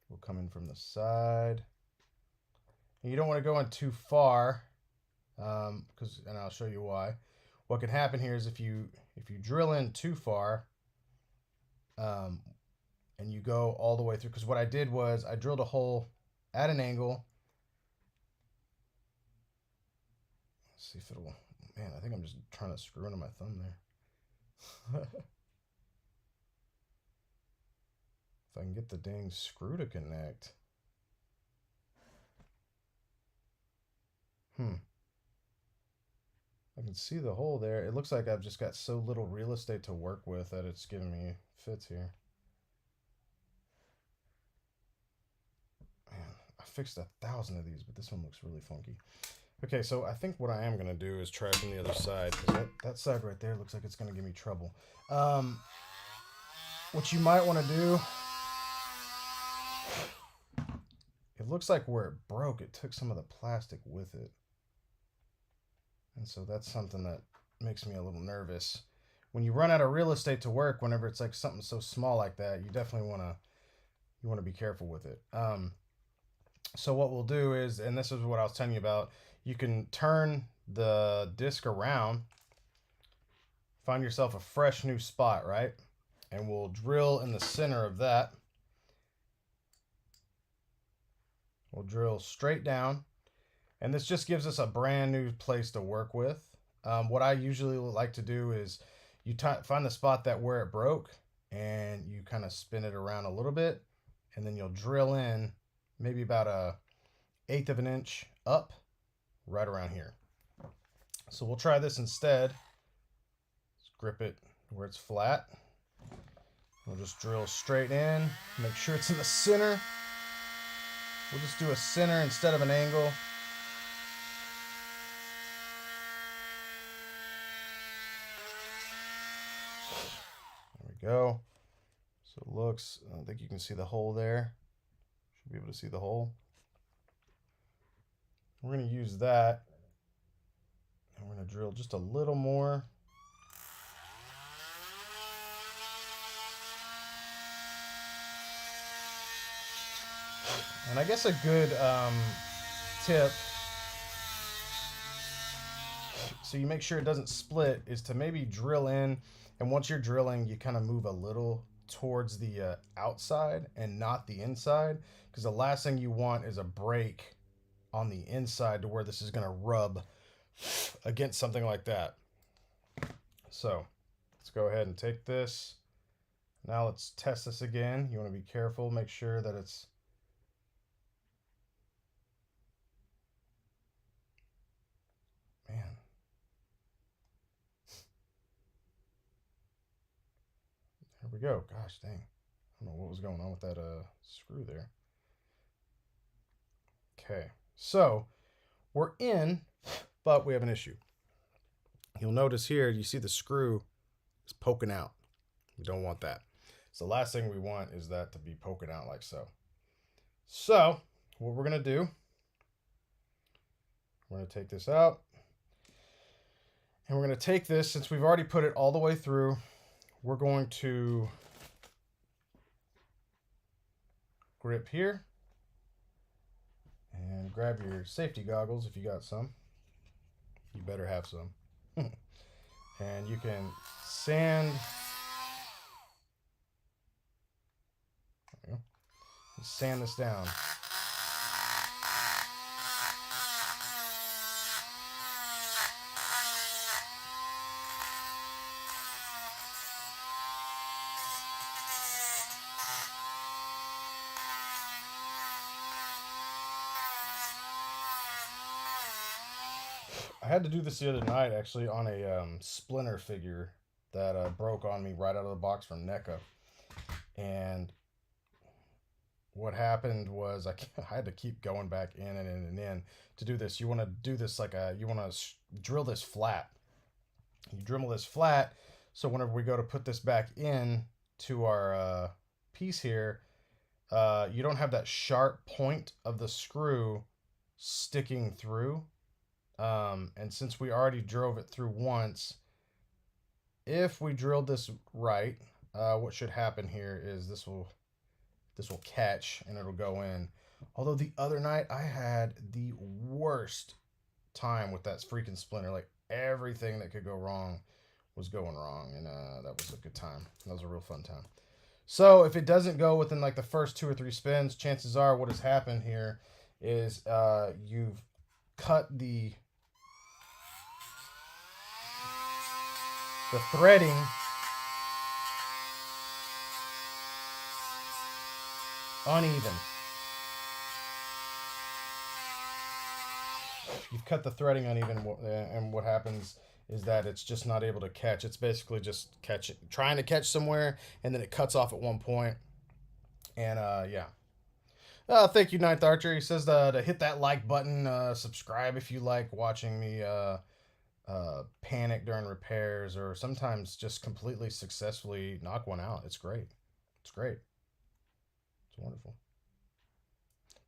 We'll come in from the side. And you don't want to go in too far, and I'll show you why. What can happen here is if you drill in too far, and you go all the way through, because what I did was I drilled a hole at an angle. Let's see if it'll, man, I think I'm just trying to screw into my thumb there. If I can get the dang screw to connect. I can see the hole there. It looks like I've just got so little real estate to work with that it's giving me fits here. Man, I fixed 1,000 of these, but this one looks really funky. Okay, so I think what I am going to do is try from the other side, because that side right there looks like it's going to give me trouble. What you might want to do, it looks like where it broke, it took some of the plastic with it. And so that's something that makes me a little nervous. When you run out of real estate to work, whenever it's like something so small like that, you definitely want to be careful with it. So what we'll do is, and this is what I was telling you about, you can turn the disc around, find yourself a fresh new spot, right? And we'll drill in the center of that. We'll drill straight down. And this just gives us a brand new place to work with. What I usually like to do is you find the spot where it broke, and you kind of spin it around a little bit, and then you'll drill in maybe about 1/8 of an inch up right around here. So we'll try this instead. Let's grip it where it's flat. We'll just drill straight in, make sure it's in the center. We'll just do a center instead of an angle. Go. So it looks, I don't think you can see the hole there. Should be able to see the hole. We're going to use that, and we're going to drill just a little more. And I guess a good tip, so you make sure it doesn't split, is to maybe drill in. And once you're drilling, you kind of move a little towards the outside and not the inside, because the last thing you want is a break on the inside to where this is going to rub against something like that. So let's go ahead and take this. Now let's test this again. You want to be careful, make sure that it's There we go. Gosh dang. I don't know what was going on with that screw there. Okay, so we're in, but we have an issue. You'll notice here, you see the screw is poking out. We don't want that. So the last thing we want is that to be poking out like so. So what we're going to do, we're going to take this out. And we're going to take this, since we've already put it all the way through, we're going to grip here and grab your safety goggles if you got some. You better have some. And you can sand. There you go. Sand this down. I had to do this the other night, actually, on a splinter figure that broke on me right out of the box from NECA. And what happened was I had to keep going back in and in and in to do this. You want to do this you want to drill this flat. You drill this flat, so whenever we go to put this back in, to our piece here, you don't have that sharp point of the screw sticking through. And since we already drove it through once, if we drilled this right, what should happen here is this will catch and it'll go in. Although the other night I had the worst time with that freaking splinter. Like everything that could go wrong was going wrong, and that was a good time. That was a real fun time. So if it doesn't go within like the first 2 or 3 spins, chances are what has happened here is you've cut the threading uneven. You've cut the threading uneven, and what happens is that it's just not able to catch. It's basically just trying to catch somewhere, and then it cuts off at one point. And yeah. Thank you, Ninth Archer. He says to hit that like button, subscribe if you like watching me panic during repairs, or sometimes just completely successfully knock one out. It's great. It's great. It's wonderful.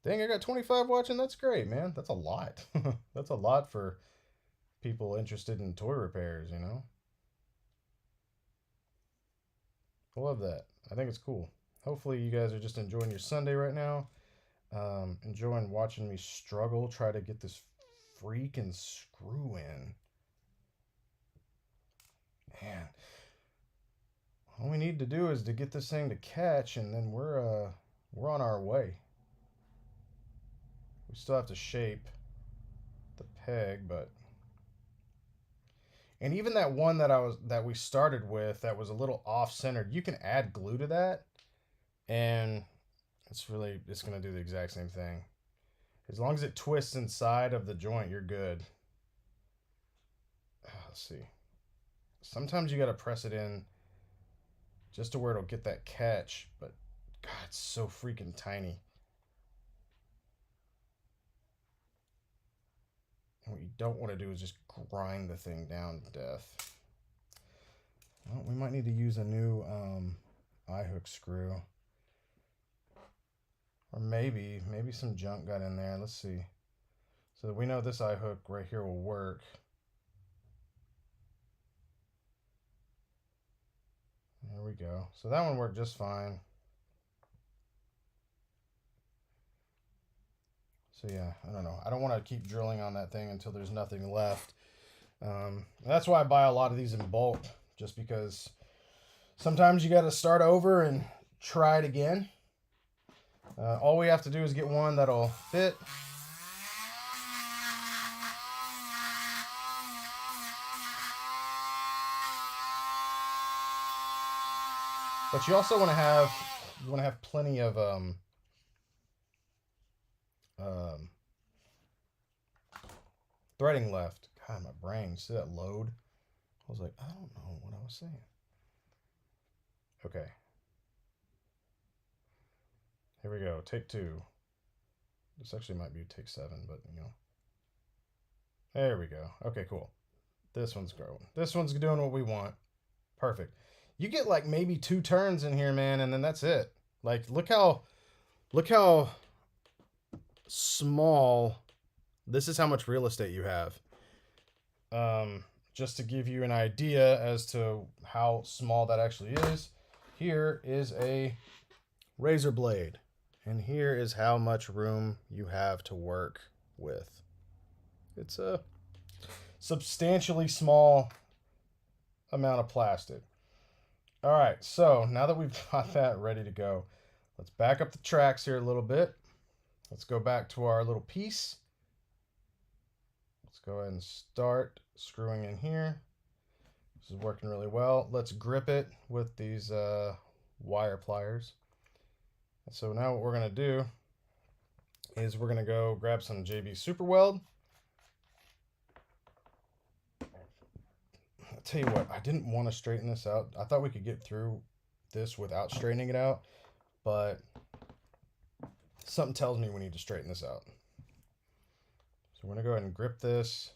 Dang, I got 25 watching. That's great, man. That's a lot. That's a lot for people interested in toy repairs, you know? I love that. I think it's cool. Hopefully you guys are just enjoying your Sunday right now. Enjoying watching me struggle, try to get this freaking screw in. Man. All we need to do is to get this thing to catch, and then we're on our way. We still have to shape the peg, but and even that one that we started with that was a little off-centered, you can add glue to that, and it's going to do the exact same thing. As long as it twists inside of the joint, you're good. Let's see. Sometimes you got to press it in just to where it'll get that catch, but God, it's so freaking tiny. And what you don't want to do is just grind the thing down to death. Well, we might need to use a new eye hook screw. Or maybe some junk got in there. Let's see. So we know this eye hook right here will work. There we go. So that one worked just fine. So yeah, I don't know. I don't want to keep drilling on that thing until there's nothing left. That's why I buy a lot of these in bulk, just because sometimes you got to start over and try it again. All we have to do is get one that'll fit. But you also want to have plenty of threading left. God, my brain. See that load? I was like, I don't know what I was saying. Okay. Here we go. Take 2. This actually might be take 7, but you know. There we go. Okay, cool. This one's growing. This one's doing what we want. Perfect. You get like maybe 2 turns in here, man, and then that's it. Like, look how small. This is how much real estate you have. Just to give you an idea as to how small that actually is, here is a razor blade, and here is how much room you have to work with. It's a substantially small amount of plastic. All right, so now that we've got that ready to go, let's back up the tracks here a little bit. Let's go back to our little piece. Let's go ahead and start screwing in here. This is working really well. Let's grip it with these wire pliers. So now what we're going to do is we're going to go grab some JB Super Weld. I'll tell you what, I didn't want to straighten this out. I thought we could get through this without straightening it out, but something tells me we need to straighten this out. So we're going to go ahead and grip this.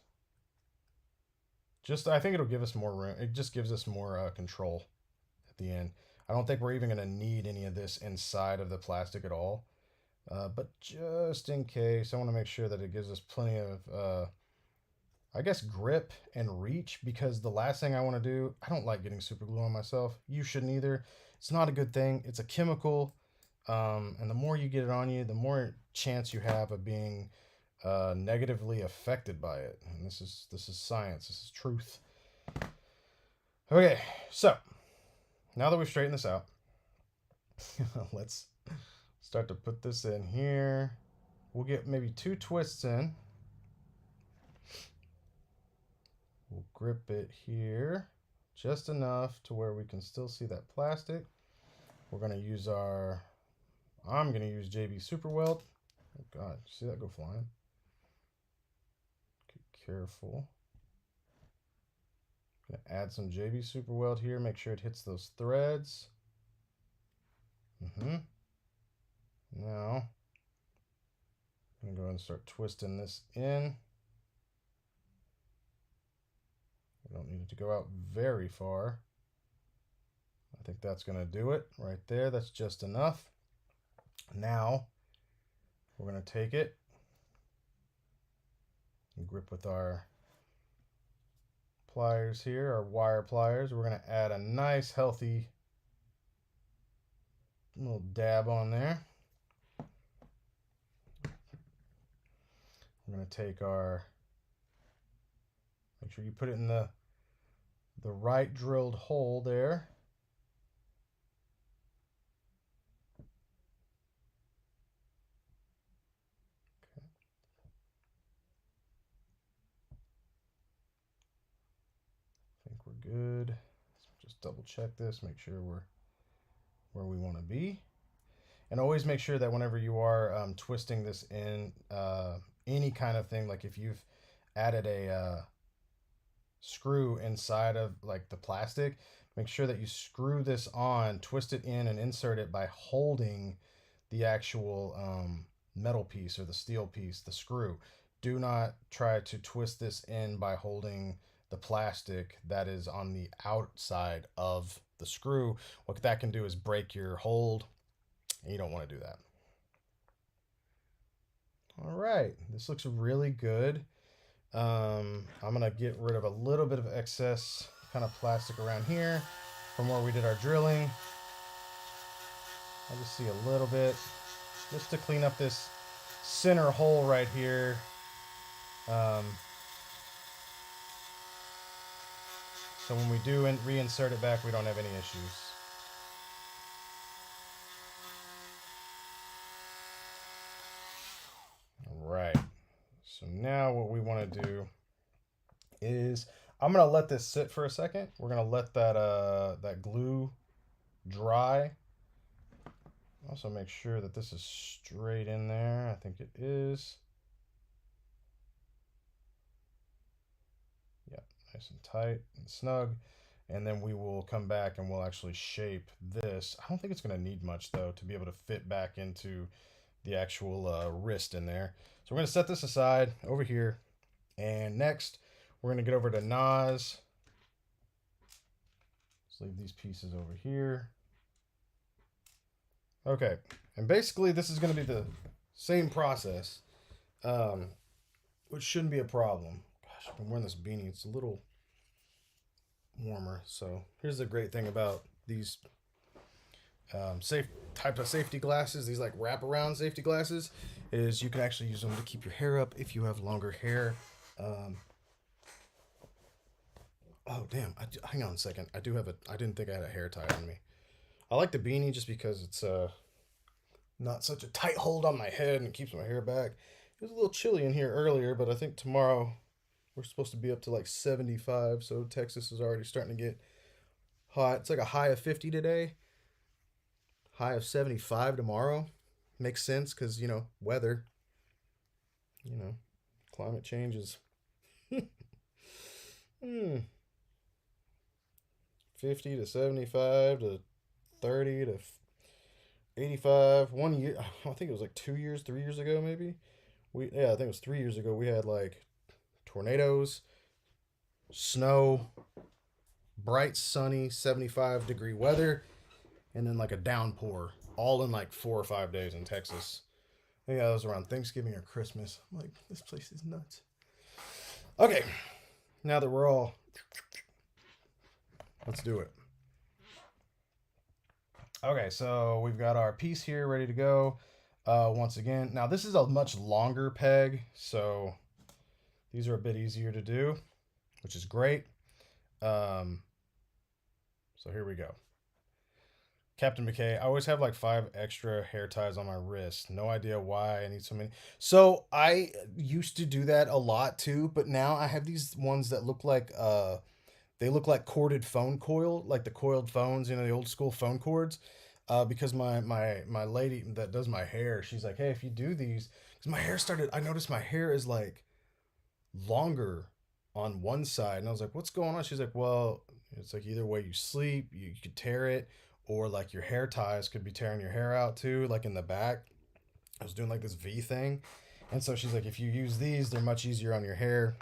I think it'll give us more room. It just gives us more control at the end. I don't think we're even going to need any of this inside of the plastic at all. But just in case, I want to make sure that it gives us plenty of, I guess, grip and reach, because the last thing I want to do, I don't like getting super glue on myself. You shouldn't either. It's not a good thing. It's a chemical. And the more you get it on you, the more chance you have of being negatively affected by it. And this is science. This is truth. Okay, so now that we've straightened this out, let's start to put this in here. We'll get maybe 2 twists in. We'll grip it here just enough to where we can still see that plastic. We're going to use I'm going to use JB Super Weld. Oh God, see that go flying? Be careful. I'm going to add some JB Super Weld here. Make sure it hits those threads. Now, I'm going to go ahead and start twisting this in. We don't need it to go out very far. I think that's going to do it right there. That's just enough. Now, we're going to take it and grip with our pliers here, our wire pliers. We're going to add a nice healthy little dab on there. We're going to take make sure you put it in the right drilled hole there. Okay. I think we're good. Let's just double check this, make sure we're where we want to be. And always make sure that whenever you are twisting this in any kind of thing, like if you've added a screw inside of like the plastic, make sure that you screw this on, twist it in, and insert it by holding the actual metal piece or the steel piece, the screw. Do not try to twist this in by holding the plastic that is on the outside of the screw. What that can do is break your hold, and you don't want to do that. All right, this looks really good. I'm gonna get rid of a little bit of excess kind of plastic around here from where we did our drilling. I just see a little bit just to clean up this center hole right here. So when we do reinsert it back, we don't have any issues. All right. So now what we want to do is I'm going to let this sit for a second. We're going to let that glue dry. Also make sure that this is straight in there. I think it is. Yeah, nice and tight and snug. And then we will come back and we'll actually shape this. I don't think it's going to need much though to be able to fit back into the actual wrist in there. So we're going to set this aside over here. And next, we're going to get over to Nas. Let's leave these pieces over here. Okay, and basically this is going to be the same process, which shouldn't be a problem. Gosh, I've been wearing this beanie. It's a little warmer. So here's the great thing about these type of safety glasses, these like wraparound safety glasses, is you can actually use them to keep your hair up if you have longer hair. Oh damn! Hang on a second. I didn't think I had a hair tie on me. I like the beanie just because it's not such a tight hold on my head and it keeps my hair back. It was a little chilly in here earlier, but I think tomorrow we're supposed to be up to like 75. So Texas is already starting to get hot. It's like a high of 50 today. High of 75 tomorrow. Makes sense because, weather. Climate changes. 50 to 75 to 30 to 85. 1 year, I think it was like 2 years, 3 years ago, maybe. I think it was 3 years ago. We had like tornadoes, snow, bright, sunny, 75-degree weather. and then like a downpour, all in like 4 or 5 days in Texas. I think that was around Thanksgiving or Christmas. I'm like, this place is nuts. Okay, now that we're all, let's do it. Okay, so we've got our piece here ready to go. Once again, now this is a much longer peg, so these are a bit easier to do, which is great. So here we go. Captain McKay, I always have like 5 extra hair ties on my wrist. No idea why I need so many. So I used to do that a lot too, but now I have these ones that look like they look like corded phone coil, like the coiled phones, you know, the old school phone cords. Because my lady that does my hair, she's like, hey, if you do these, because my hair started, I noticed my hair is like longer on one side, and I was like, what's going on? She's like, well, it's like either way you sleep, you could tear it, or like your hair ties could be tearing your hair out too, like in the back. I was doing like this V thing, and so she's like, if you use these, they're much easier on your hair.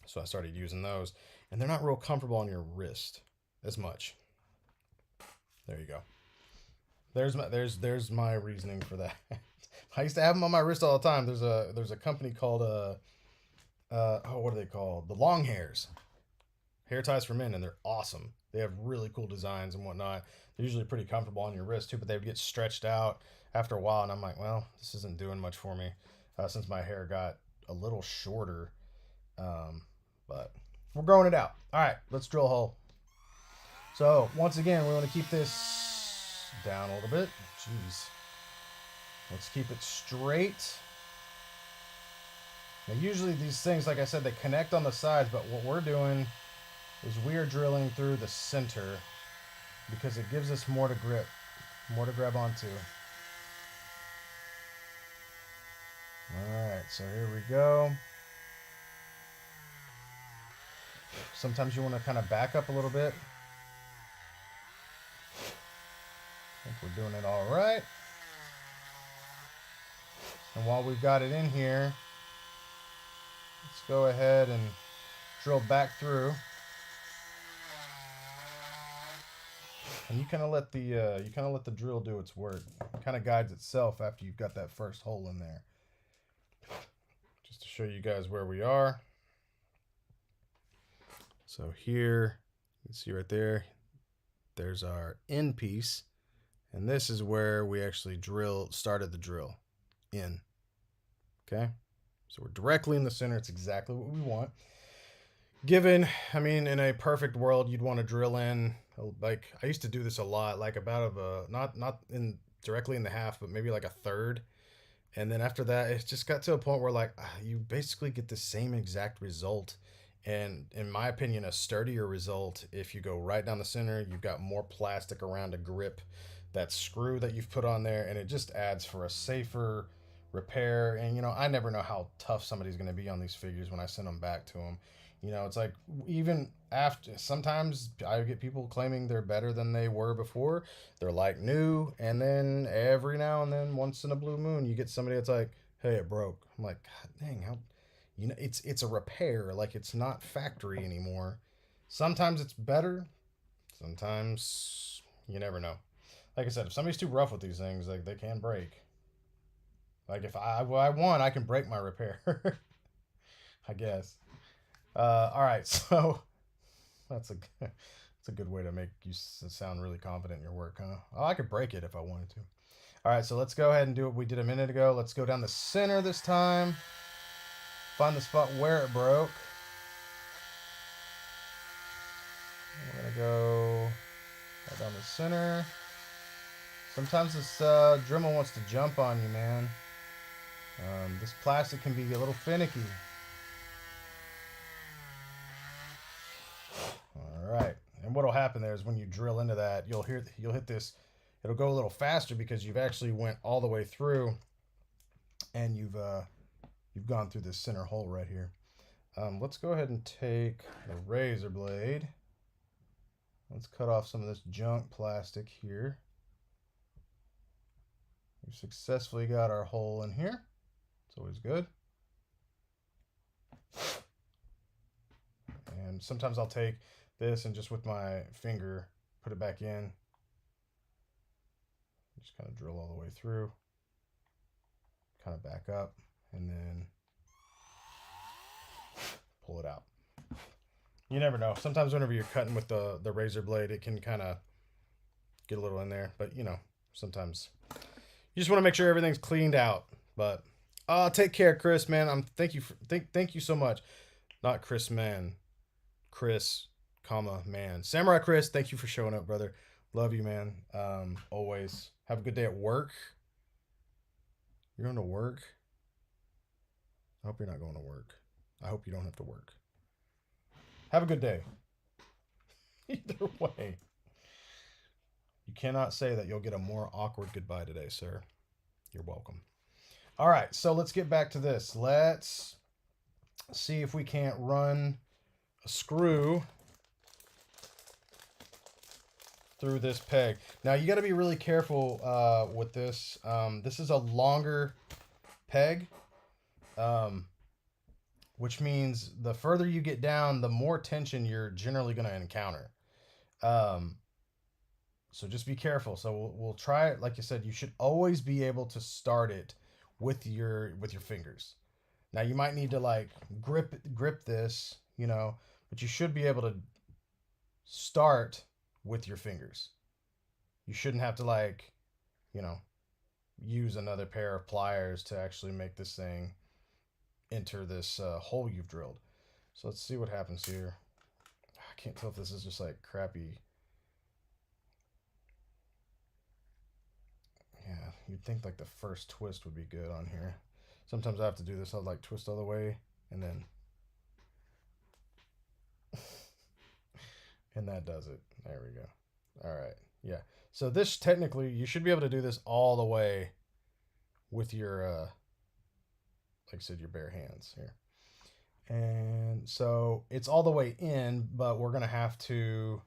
So I started using those, and they're not real comfortable on your wrist as much. There you go. There's my reasoning for that. I used to have them on my wrist all the time. There's a company called what are they called? The Long Hairs. Hair ties for men, and they're awesome. They have really cool designs and whatnot. They're usually pretty comfortable on your wrist too, but they would get stretched out after a while, and I'm like, well, this isn't doing much for me since my hair got a little shorter. But we're growing it out. All right, let's drill a hole. So once again, we want to keep this down a little bit. Jeez. Let's keep it straight. Now usually these things, like I said, they connect on the sides, but what we're doing is we are drilling through the center because it gives us more to grip, more to grab onto. Alright, so here we go. Sometimes you want to kind of back up a little bit. I think we're doing it all right. And while we've got it in here, let's go ahead and drill back through. And you kind of let the drill do its work. It kind of guides itself after you've got that first hole in there. Just to show you guys where we are. So here, you can see right there, there's our end piece. And this is where we actually started the drill in. Okay? So we're directly in the center. It's exactly what we want. Given, I mean, in a perfect world, you'd want to drill in, like, I used to do this a lot, like about not in directly in the half, but maybe like a third. And then after that, it just got to a point where like you basically get the same exact result. And in my opinion, a sturdier result if you go right down the center. You've got more plastic around to grip that screw that you've put on there, and it just adds for a safer repair. And you know, I never know how tough somebody's going to be on these figures when I send them back to them. You know, it's like even after, sometimes I get people claiming they're better than they were before. They're like new, and then every now and then, once in a blue moon, you get somebody that's like, "Hey, it broke." I'm like, God dang, how? You know, it's a repair. Like, it's not factory anymore. Sometimes it's better. Sometimes you never know. Like I said, if somebody's too rough with these things, like they can break. Like if I want, I can break my repair. I guess. All right, so that's a good way to make you sound really confident in your work, huh? Oh, I could break it if I wanted to. All right, so let's go ahead and do what we did a minute ago. Let's go down the center this time. Find the spot where it broke. We're gonna go right down the center. Sometimes this Dremel wants to jump on you, man. This plastic can be a little finicky. All right, and what'll happen there is when you drill into that, you'll hit this. It'll go a little faster because you've actually went all the way through, and you've gone through this center hole right here. Let's go ahead and take the razor blade. Let's cut off some of this junk plastic here. We've successfully got our hole in here. It's always good. And sometimes I'll take this and just with my finger put it back in. Just kind of drill all the way through, kind of back up, and then pull it out. You never know. Sometimes whenever you're cutting with the razor blade, it can kind of get a little in there. But, you know, sometimes you just want to make sure everything's cleaned out. But take care, Chris, man. Thank you so much. Not Chris, man. Chris, comma, man. Samurai Chris, thank you for showing up, brother. Love you, man. Always. Have a good day at work. You're going to work? I hope you're not going to work. I hope you don't have to work. Have a good day. Either way. You cannot say that you'll get a more awkward goodbye today, sir. You're welcome. All right, so let's get back to this. Let's see if we can't run a screw through this peg. Now, you got to be really careful with this. This is a longer peg, which means the further you get down, the more tension you're generally going to encounter. So just be careful. So we'll try it. Like you said, you should always be able to start it with your fingers. Now you might need to like grip this, you know, but you should be able to start with your fingers. You shouldn't have to like, you know, use another pair of pliers to actually make this thing enter this hole you've drilled. So let's see what happens here. I can't tell if this is just like crappy. Yeah, you'd think like the first twist would be good on here. Sometimes I have to do this. I'll like twist all the way and then and that does it. There we go. All right. Yeah. So this technically you should be able to do this all the way with your like I said, your bare hands here. And so it's all the way in, but we're gonna have to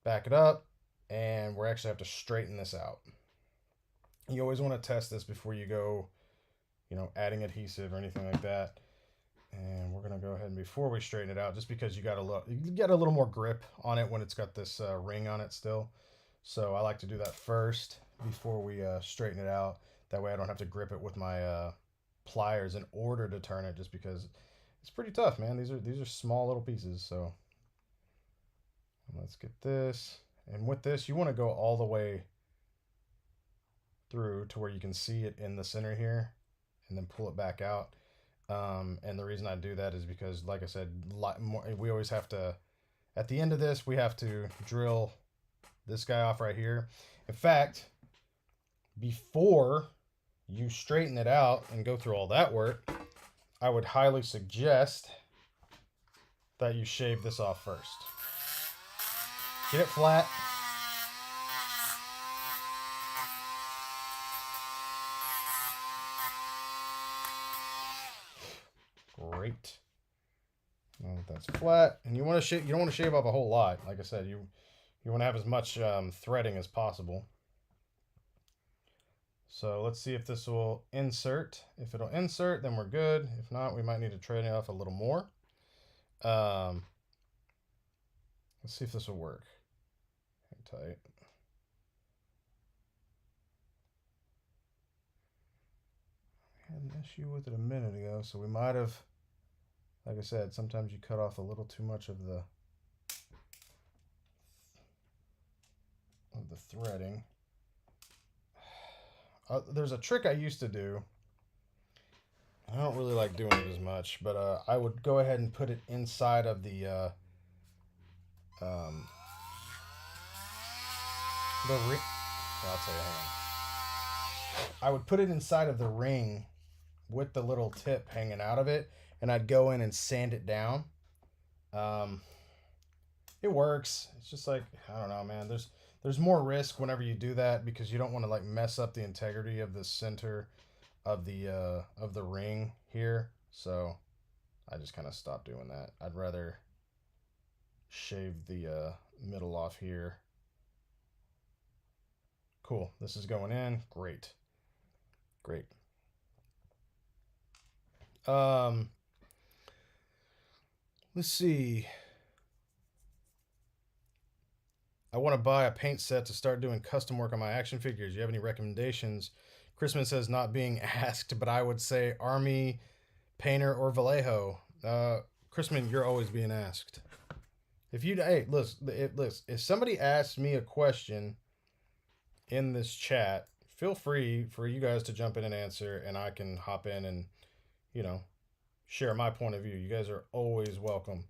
back it up and we're actually have to straighten this out. You always want to test this before you go, you know, adding adhesive or anything like that. And we're gonna go ahead and before we straighten it out, just because you get a little more grip on it when it's got this ring on it still. So I like to do that first before we straighten it out. That way I don't have to grip it with my pliers in order to turn it, just because it's pretty tough, man. These are small little pieces. So let's get this. And with this, you want to go all the way through to where you can see it in the center here and then pull it back out. And the reason I do that is because, like I said, we always have to, at the end of this, we have to drill this guy off right here. In fact, before you straighten it out and go through all that work, I would highly suggest that you shave this off first. Get it flat. Great. Now that that's flat, and you want to shave. You don't want to shave off a whole lot. Like I said, you want to have as much threading as possible. So let's see if this will insert. If it'll insert, then we're good. If not, we might need to trade it off a little more. Let's see if this will work. Hang tight. I had an issue with it a minute ago, so we might have, like I said, sometimes you cut off a little too much of the threading. There's a trick I used to do. I don't really like doing it as much, but I would go ahead and put it inside of the ring. I'll tell you, hang on. I would put it inside of the ring with the little tip hanging out of it, and I'd go in and sand it down. It works. It's just like, I don't know, man. There's more risk whenever you do that because you don't want to like mess up the integrity of the center of the ring here. So I just kind of stopped doing that. I'd rather shave the middle off here. Cool. This is going in. Great. Great. Let's see. I want to buy a paint set to start doing custom work on my action figures. You have any recommendations? Christmas says not being asked, but I would say Army, Painter, or Vallejo. Chrisman, you're always being asked. If you hey, listen, if somebody asks me a question in this chat, feel free for you guys to jump in and answer, and I can hop in and you know share my point of view. You guys are always welcome.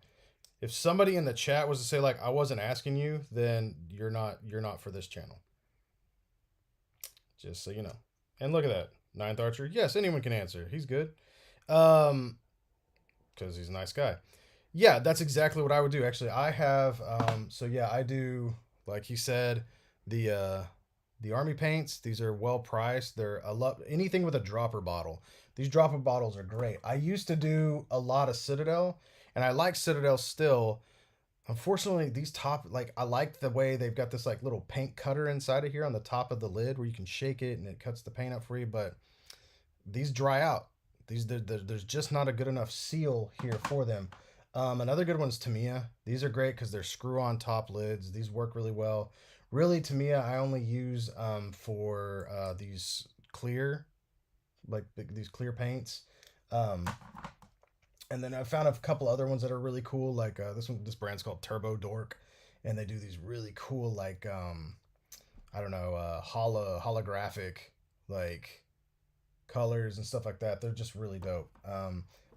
If somebody in the chat was to say like I wasn't asking you, then you're not for this channel. Just so you know. And look at that. Ninth Archer. Yes, anyone can answer. He's good. Because he's a nice guy. Yeah, that's exactly what I would do. Actually, I have so yeah, I do like he said, the army paints, these are well priced. They're a lot anything with a dropper bottle. These dropper bottles are great. I used to do a lot of Citadel, and I like Citadel still. Unfortunately, these top like I like the way they've got this like little paint cutter inside of here on the top of the lid where you can shake it and it cuts the paint up for you, but these dry out. There's just not a good enough seal here for them. Another good one's Tamiya. These are great because they're screw-on top lids. These work really well. Really, Tamiya I only use for these clear, like these clear paints. And then I found a couple other ones that are really cool. Like this brand's called Turbo Dork, and they do these really cool like I don't know holographic like colors and stuff like that. They're just really dope.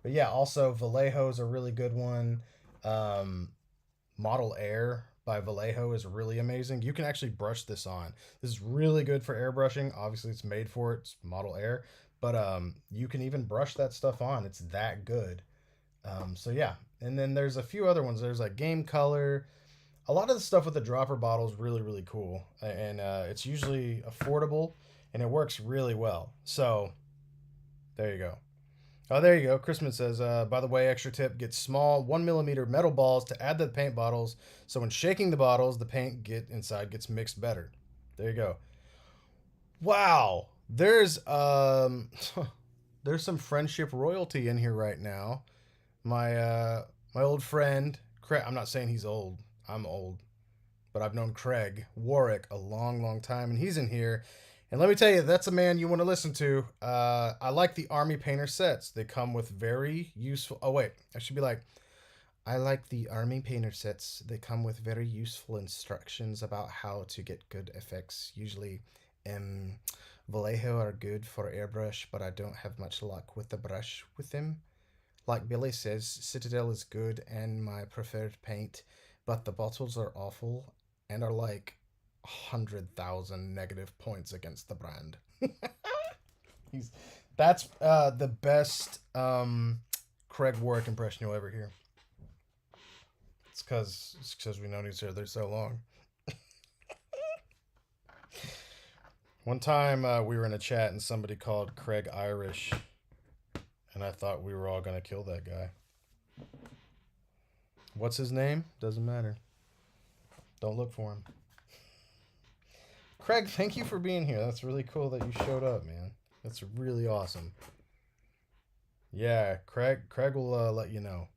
But yeah, also Vallejo's a really good one. Model Air by Vallejo is really amazing. You can actually brush this on. This is really good for airbrushing. Obviously, it's made for it. It's Model Air, but you can even brush that stuff on. It's that good. So yeah, and then there's a few other ones. There's like Game Color. A lot of the stuff with the dropper bottle is really really cool, and it's usually affordable, and it works really well. So there you go. Oh, there you go. Christmas says, by the way, extra tip, get small 1mm metal balls to add to the paint bottles. So when shaking the bottles, the paint gets mixed better. There you go. Wow. There's there's some friendship royalty in here right now. My old friend, Craig, I'm not saying he's old. I'm old. But I've known Craig Warwick a long, long time, and he's in here. And let me tell you, that's a man you want to listen to. I like the Army Painter sets. They come with very useful... Oh, wait. I should be like, I like the Army Painter sets. They come with very useful instructions about how to get good effects. Usually, Vallejo are good for airbrush, but I don't have much luck with the brush with them. Like Billy says, Citadel is good and my preferred paint, but the bottles are awful and are like 100,000 negative points against the brand. That's the best Craig Warwick impression you'll ever hear. It's because we known each other so long. One time we were in a chat and somebody called Craig Irish, and I thought we were all gonna kill that guy. What's his name? Doesn't matter. Don't look for him. Craig, thank you for being here. That's really cool that you showed up, man. That's really awesome. Yeah, Craig will let you know.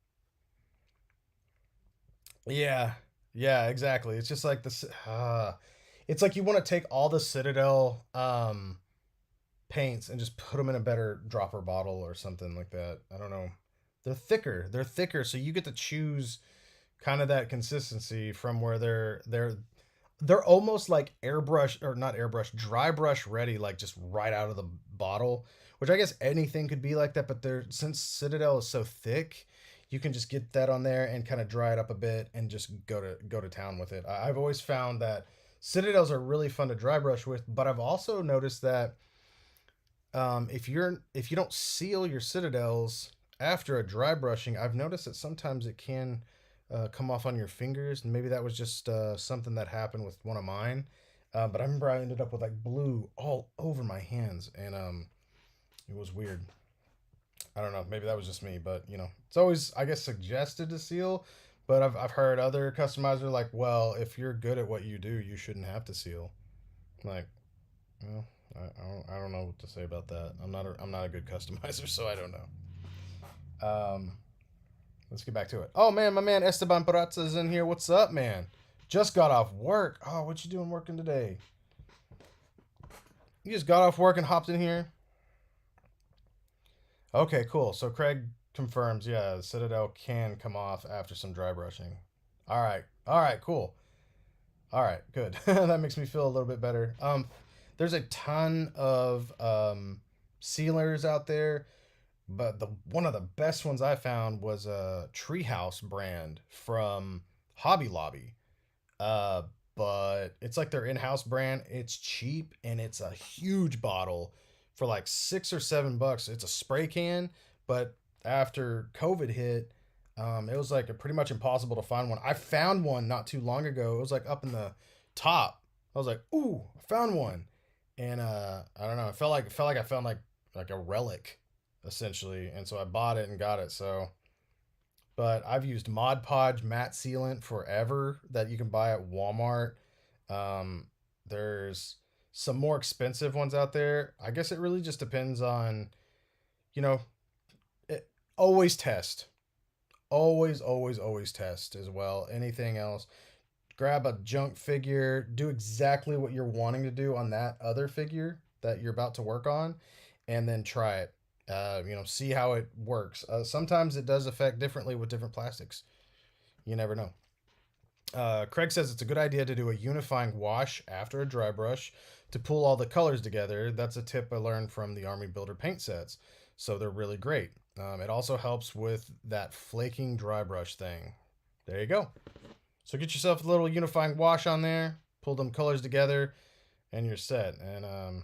Yeah, yeah, exactly. It's just like this. It's like you want to take all the Citadel paints and just put them in a better dropper bottle or something like that. I don't know. They're thicker. They're thicker, so you get to choose kind of that consistency from where they're almost like airbrush or not airbrush, dry brush ready, like just right out of the bottle, which I guess anything could be like that, but since Citadel is so thick, you can just get that on there and kind of dry it up a bit and just go to town with it. I've always found that Citadels are really fun to dry brush with, but I've also noticed that if you don't seal your Citadels after a dry brushing, I've noticed that sometimes it can come off on your fingers, and maybe that was just something that happened with one of mine. But I remember I ended up with like blue all over my hands, and it was weird. I don't know, maybe that was just me, but it's always, I guess, suggested to seal. But I've heard other customizers like, well, if you're good at what you do, you shouldn't have to seal. Like, well, I don't know what to say about that. I'm not a good customizer, so I don't know. Let's get back to it. Oh man, my man Esteban Perazza is in here. What's up, man? Just got off work. Oh, what you doing working today? You just got off work and hopped in here? Okay, cool. So Craig confirms, yeah, Citadel can come off after some dry brushing. All right. All right, cool. All right, good. That makes me feel a little bit better. There's a ton of sealers out there, but the one of the best ones I found was a Treehouse brand from Hobby Lobby. Uh, but it's like their in-house brand. It's cheap and it's a huge bottle for like $6 or $7. It's a spray can, but after COVID hit, it was like pretty much impossible to find one. I found one not too long ago. It was like up in the top. I was like, "Ooh, I found one," and I don't know. It felt like I found like a relic, essentially. And so I bought it and got it. So but I've used Mod Podge matte sealant forever that you can buy at Walmart. Um, there's some more expensive ones out there. I guess it really just depends on, you know, it, always test. Always test as well. Anything else, grab a junk figure, do exactly what you're wanting to do on that other figure that you're about to work on, and then try it. See how it works. Sometimes it does affect differently with different plastics. You never know. Craig says it's a good idea to do a unifying wash after a dry brush to pull all the colors together. That's a tip I learned from the Army Builder paint sets. So they're really great. It also helps with that flaking dry brush thing. There you go. So get yourself a little unifying wash on there, pull them colors together, and you're set. And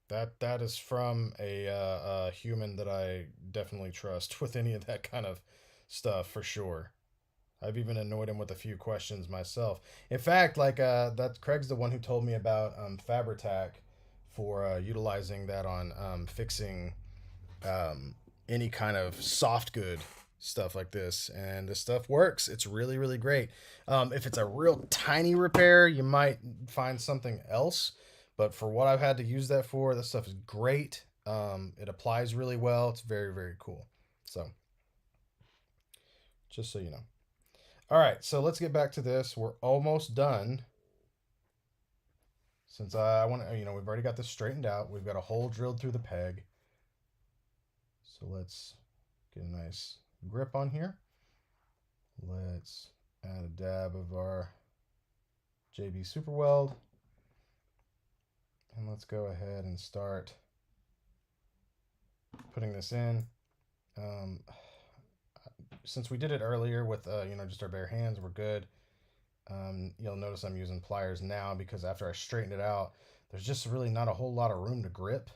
that is from a human that I definitely trust with any of that kind of stuff for sure. I've even annoyed him with a few questions myself. In fact, like that Craig's the one who told me about Fabritac for utilizing that on fixing um, any kind of soft good stuff like this, and this stuff works. It's really really great. If it's a real tiny repair, you might find something else, but for what I've had to use that for, this stuff is great. It applies really well. It's very very cool. So just so you know. All right, so let's get back to this. We're almost done. Since I want to, we've already got this straightened out. We've got a hole drilled through the peg. So let's get a nice grip on here. Let's add a dab of our JB Super Weld. And let's go ahead and start putting this in. Since we did it earlier with, just our bare hands, we're good. You'll notice I'm using pliers now because after I straightened it out, there's just really not a whole lot of room to grip.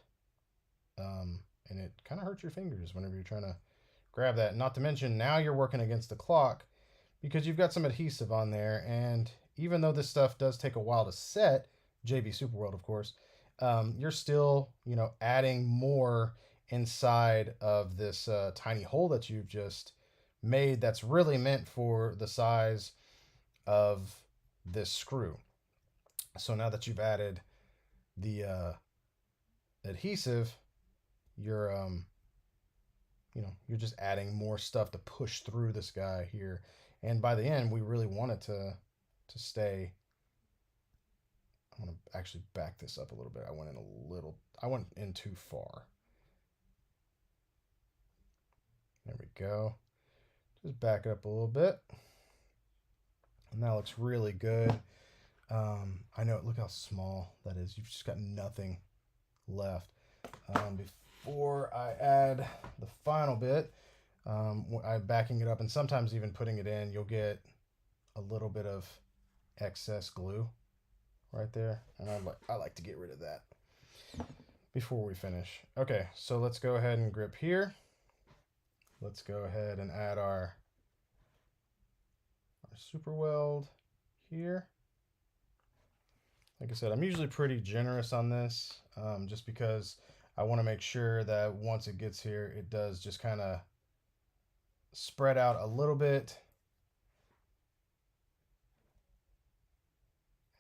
And it kind of hurts your fingers whenever you're trying to grab that. Not to mention, now you're working against the clock because you've got some adhesive on there. And even though this stuff does take a while to set, JB Superworld, of course, you're still, adding more inside of this tiny hole that you've just made that's really meant for the size of this screw. So now that you've added the adhesive, you're you're just adding more stuff to push through this guy here. And by the end, we really want it to stay. I'm gonna actually back this up a little bit. I went in too far. There we go. Just back it up a little bit. And that looks really good. I know, look how small that is. You've just got nothing left. Before I add the final bit, I'm backing it up and sometimes even putting it in, you'll get a little bit of excess glue right there. And I like to get rid of that before we finish. Okay, so let's go ahead and grip here. Let's go ahead and add our super weld here. Like I said, I'm usually pretty generous on this, just because I want to make sure that once it gets here, it does just kind of spread out a little bit.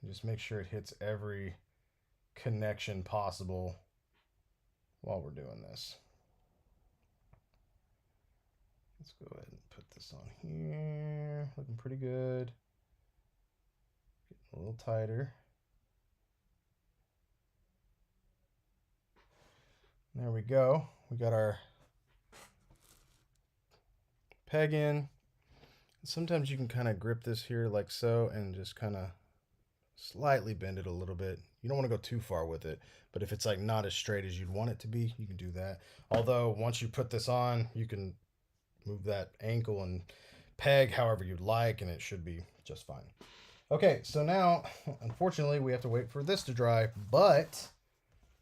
And just make sure it hits every connection possible while we're doing this. Let's go ahead and put this on here. Looking pretty good. A little tighter. There we go. We got our peg in. Sometimes you can kind of grip this here like so and just kind of slightly bend it a little bit. You don't want to go too far with it, but if it's like not as straight as you'd want it to be, you can do that. Although once you put this on, you can move that ankle and peg however you'd like, and it should be just fine. Okay, so now, unfortunately, we have to wait for this to dry, but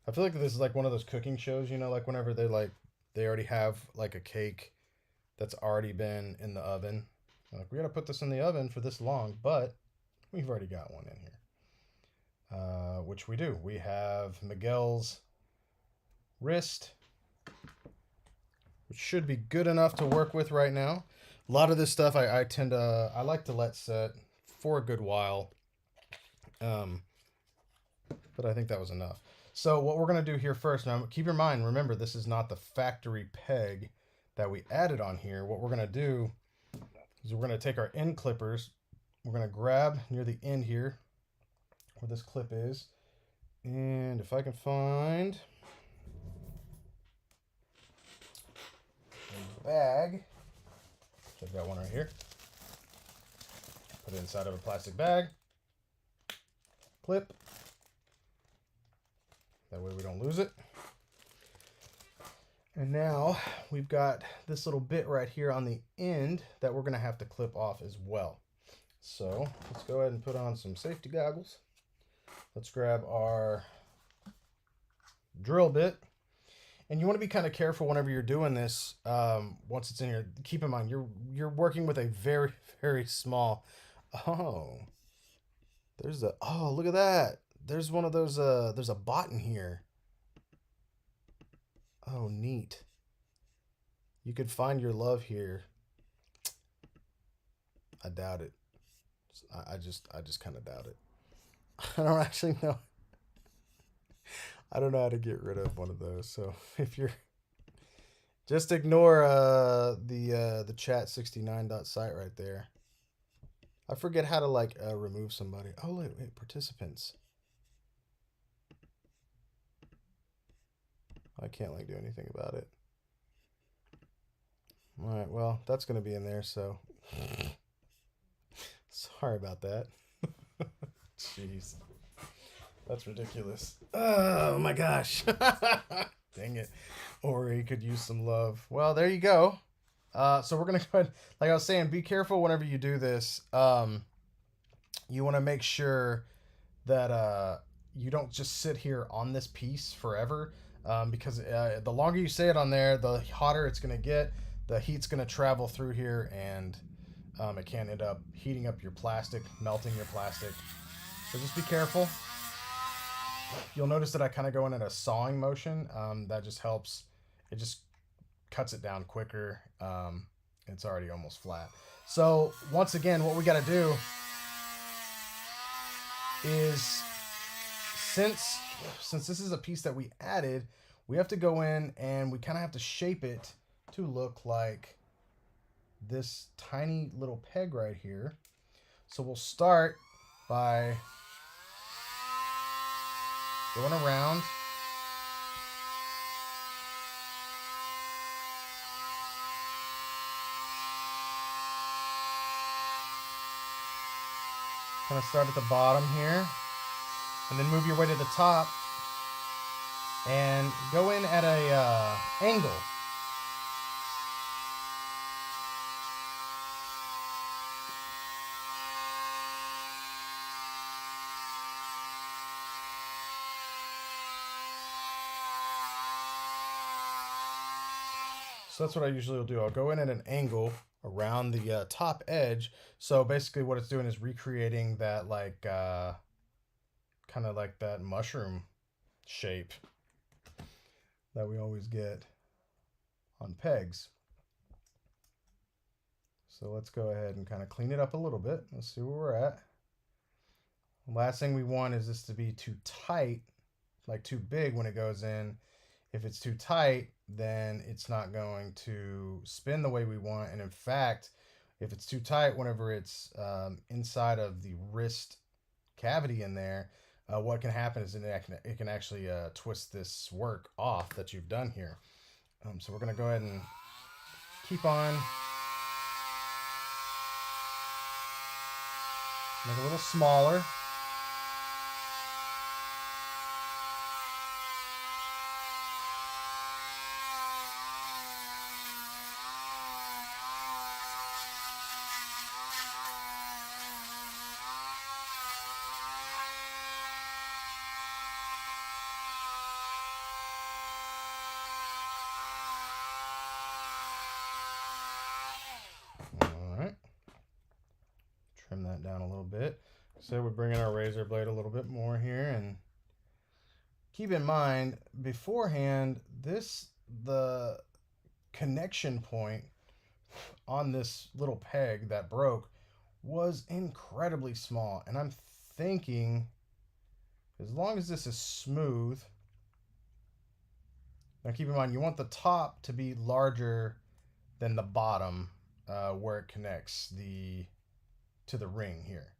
I feel like this is like one of those cooking shows, you know, like whenever they already have like a cake that's already been in the oven. Like, we got to put this in the oven for this long, but we've already got one in here. Which we do. We have Miguel's wrist, which should be good enough to work with right now. A lot of this stuff I like to let set for a good while. But I think that was enough. So what we're going to do here first, now keep in mind, remember, this is not the factory peg that we added on here. What we're going to do is we're going to take our end clippers. We're going to grab near the end here where this clip is. And if I can find a bag, I've got one right here. Put it inside of a plastic bag. Clip. That way we don't lose it. And now we've got this little bit right here on the end that we're going to have to clip off as well. So let's go ahead and put on some safety goggles. Let's grab our drill bit. And you want to be kind of careful whenever you're doing this. Once it's in here, keep in mind you're working with a very, very small. Oh, look at that. There's one of those. There's a bot in here. Oh, neat. You could find your love here. I doubt it. I just kind of doubt it. I don't actually know. I don't know how to get rid of one of those. So if you're just ignore the chat69.site right there. I forget how to like remove somebody. Oh wait, participants. I can't like do anything about it. All right, well, that's going to be in there, so sorry about that. Jeez. That's ridiculous. Oh my gosh. Dang it. Or he could use some love. Well, there you go. So we're going to go ahead, like I was saying, be careful whenever you do this. You want to make sure that you don't just sit here on this piece forever. Because the longer you stay it on there, the hotter it's going to get. The heat's going to travel through here, and it can end up heating up your plastic, melting your plastic. So just be careful. You'll notice that I kind of go in a sawing motion. That just helps. It just cuts it down quicker. It's already almost flat. So once again, what we got to do is, since this is a piece that we added, we have to go in and we kind of have to shape it to look like this tiny little peg right here. So we'll start by going around. Kind of start at the bottom here, and then move your way to the top, and go in at a angle. So that's what I usually will do. I'll go in at an angle around the top edge. So basically what it's doing is recreating that like kind of like that mushroom shape that we always get on pegs. So let's go ahead and kind of clean it up a little bit. Let's see where we're at. Last thing we want is this to be too tight, like too big when it goes in. If it's too tight, then it's not going to spin the way we want. And in fact, if it's too tight, whenever it's inside of the wrist cavity in there, what can happen is it can actually twist this work off that you've done here. So we're going to go ahead and keep on. Make it a little smaller. Trim that down a little bit. So we're bringing our razor blade a little bit more here, and keep in mind beforehand, the connection point on this little peg that broke was incredibly small, and I'm thinking as long as this is smooth. Now keep in mind, you want the top to be larger than the bottom where it connects to the ring here.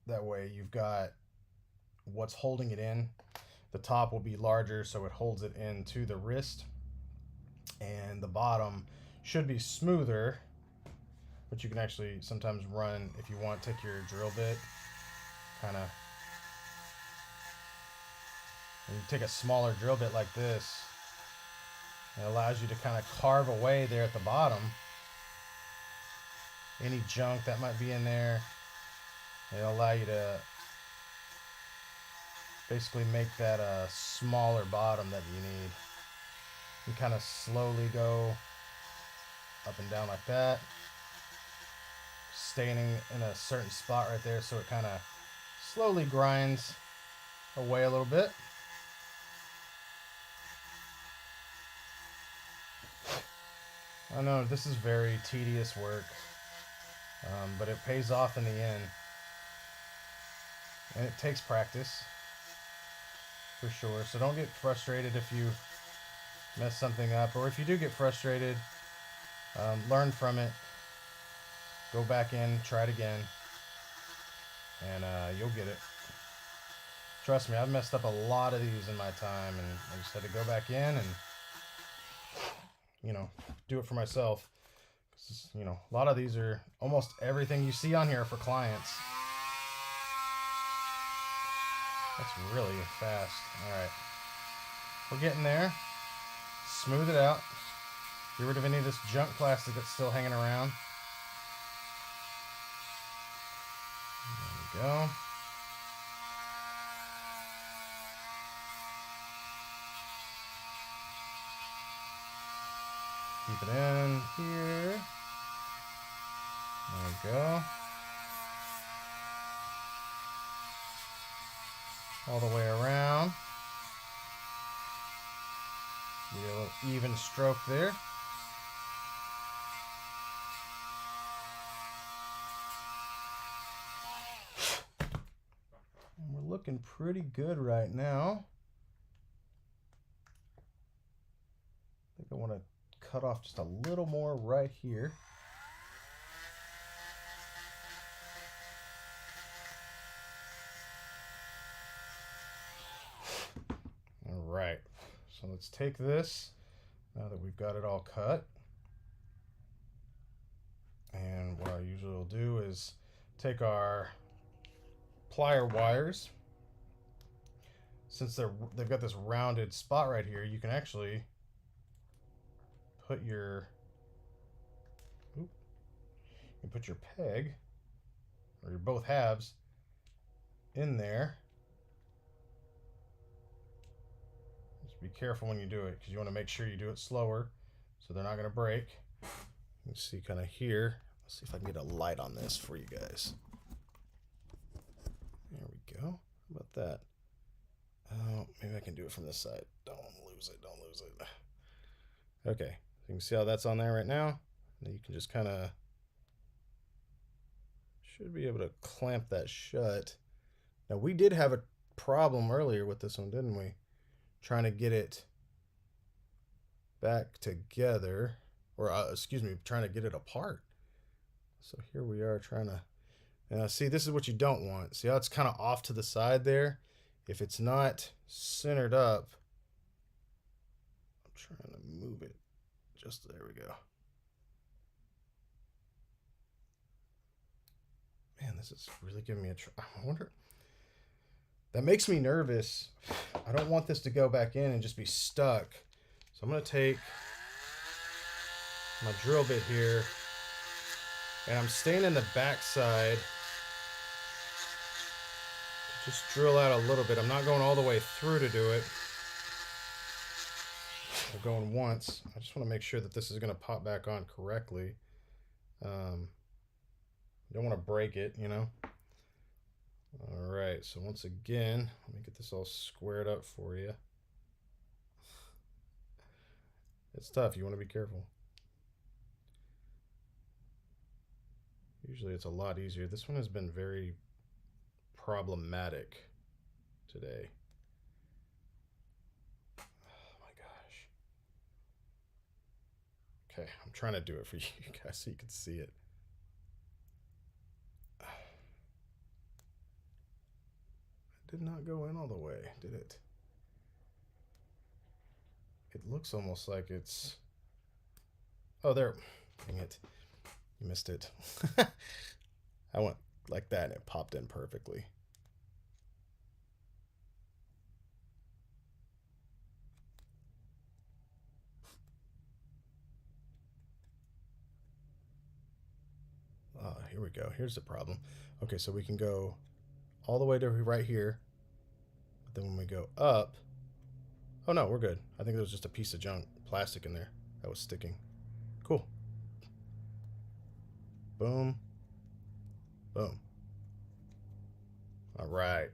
That way you've got what's holding it in. The top will be larger so it holds it into the wrist, and the bottom should be smoother, but you can actually sometimes run, if you want, take your drill bit, kind of, and you take a smaller drill bit like this. It allows you to kind of carve away there at the bottom any junk that might be in there. It'll allow you to basically make that a smaller bottom that you need. You kind of slowly go up and down like that, staying in a certain spot right there so it kind of slowly grinds away a little bit. I know this is very tedious work, but it pays off in the end. And it takes practice, for sure. So don't get frustrated if you mess something up, or if you do get frustrated, learn from it. Go back in, try it again, and you'll get it. Trust me, I've messed up a lot of these in my time, and I just had to go back in and, do it for myself. 'Cause, a lot of these are, almost everything you see on here for clients. That's really fast. All right. We're getting there. Smooth it out. Get rid of any of this junk plastic that's still hanging around. There we go. Keep it in here. There we go. All the way around. Get a little even stroke there. And we're looking pretty good right now. I think I want to cut off just a little more right here. All right, so let's take this, now that we've got it all cut, and what I usually will do is take our plier wires. Since they've got this rounded spot right here, you can actually put your peg, or your both halves, in there. Just be careful when you do it, because you want to make sure you do it slower so they're not going to break. You can see kind of here. Let's see if I can get a light on this for you guys. There we go. How about that? Oh, maybe I can do it from this side. Don't lose it. Don't lose it. Okay. You can see how that's on there right now. And you can just kind of, should be able to clamp that shut. Now, we did have a problem earlier with this one, didn't we? Trying to get it back together, or excuse me, trying to get it apart. So here we are trying to, See, this is what you don't want. See how it's kind of off to the side there? If it's not centered up, I'm trying to move it. Just there we go. Man, this is really giving me a try. I wonder. That makes me nervous. I don't want this to go back in and just be stuck. So I'm going to take my drill bit here, and I'm staying in the back side. Just drill out a little bit. I'm not going all the way through to do it. I'm going once. I just want to make sure that this is going to pop back on correctly. Don't want to break it, you know. All right, so once again, let me get this all squared up for you. It's tough. You want to be careful. Usually it's a lot easier. This one has been very problematic today. Oh my gosh. Okay, I'm trying to do it for you guys so you can see it. It did not go in all the way, did it? It looks almost like it's... Oh, there. Dang it. You missed it. I went like that and it popped in perfectly. Here we go. Here's the problem. Okay, so we can go all the way to right here. But then when we go up... Oh no, we're good. I think there was just a piece of junk plastic in there that was sticking. Cool. Boom. Boom. All right.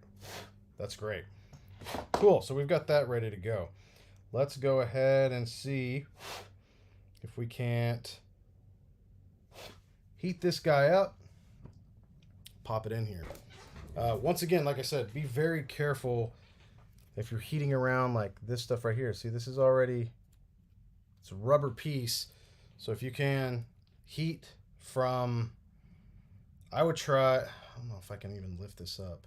That's great. Cool. So we've got that ready to go. Let's go ahead and see if we can't heat this guy up. Pop it in here. Once again, like I said, be very careful if you're heating around like this stuff right here. See, this is already, it's a rubber piece. So if you can heat from, I would try, I don't know if I can even lift this up.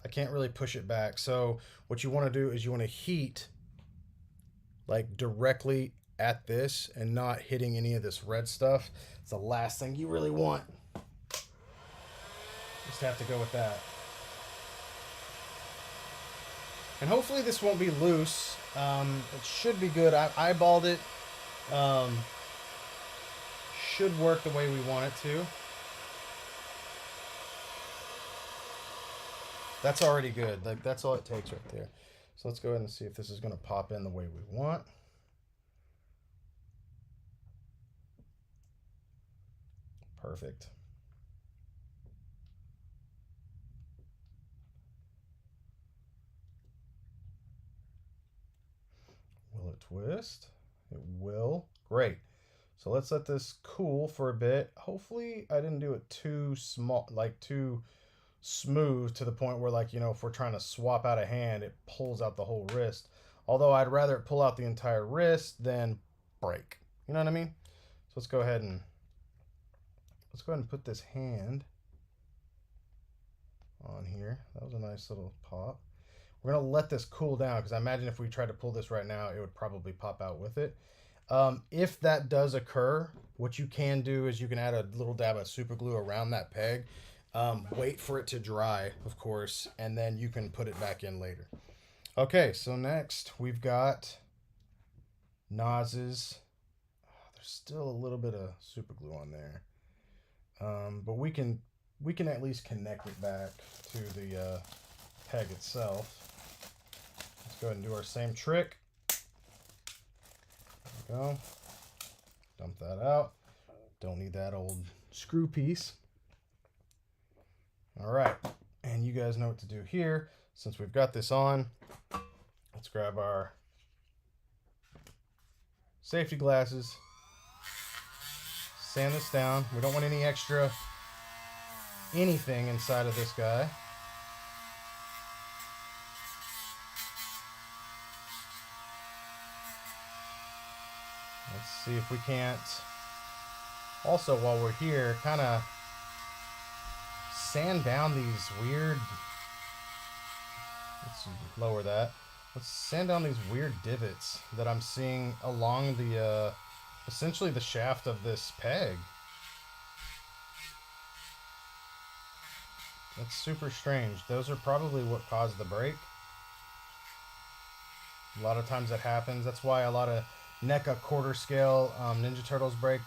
I can't really push it back. So what you want to do is you want to heat like directly at this and not hitting any of this red stuff. It's the last thing you really want. Just have to go with that. And hopefully this won't be loose. It should be good. I eyeballed it. Should work the way we want it to. That's already good. Like, that's all it takes right there. So let's go ahead and see if this is going to pop in the way we want. Perfect. Will it twist? It will. Great. So let's let this cool for a bit. Hopefully I didn't do it too small, like too smooth to the point where, like, you know, if we're trying to swap out a hand, it pulls out the whole wrist. Although I'd rather it pull out the entire wrist than break. You know what I mean? So let's go ahead and put this hand on here. That was a nice little pop. We're going to let this cool down because I imagine if we tried to pull this right now, it would probably pop out with it. If that does occur, what you can do is you can add a little dab of super glue around that peg. Wait for it to dry, of course, and then you can put it back in later. Okay, so next we've got Nas's. There's still a little bit of super glue on there, but we can at least connect it back to the peg itself. Let's go ahead and do our same trick. There we go. Dump that out. Don't need that old screw piece. All right, and you guys know what to do here. Since we've got this on, let's grab our safety glasses, sand this down. We don't want any extra anything inside of this guy. Let's see if we can't also, while we're here, kind of sand down these weird... Let's lower that. Let's sand down these weird divots that I'm seeing along the, essentially the shaft of this peg. That's super strange. Those are probably what caused the break. A lot of times that happens. That's why a lot of NECA quarter scale Ninja Turtles break.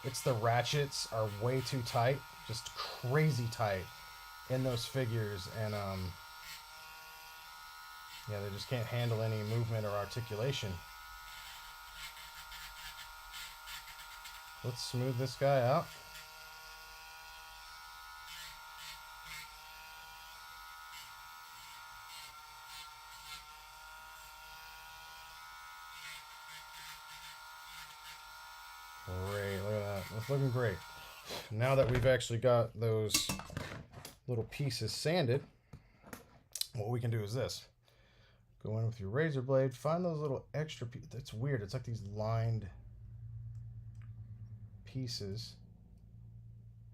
It's the ratchets are way too tight, just crazy tight in those figures, and yeah, they just can't handle any movement or articulation. Let's smooth this guy out. Great, look at that. That's looking great. Now that we've actually got those little pieces sanded, what we can do is this. Go in with your razor blade, find those little extra pieces. It's weird. It's like these lined pieces.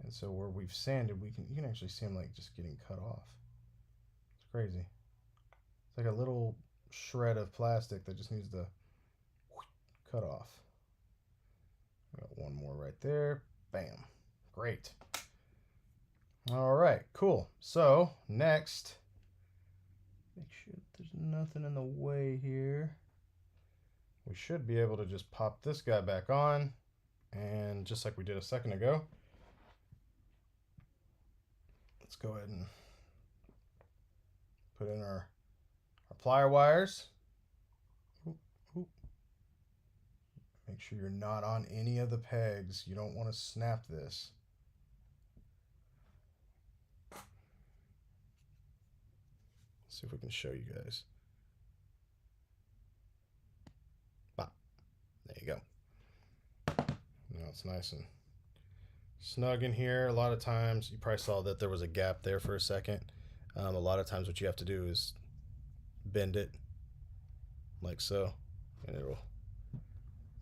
And so where we've sanded, you can actually see them like just getting cut off. It's crazy. It's like a little shred of plastic that just needs to cut off. Got one more right there. Bam. Great. All right, cool. So next, make sure there's nothing in the way here. We should be able to just pop this guy back on, and just like we did a second ago, let's go ahead and put in our plier wires. Make sure you're not on any of the pegs. You don't want to snap this. Let's see if we can show you guys. Bop. There you go. Now it's nice and snug in here. A lot of times, you probably saw that there was a gap there for a second. A lot of times what you have to do is bend it like so, and it'll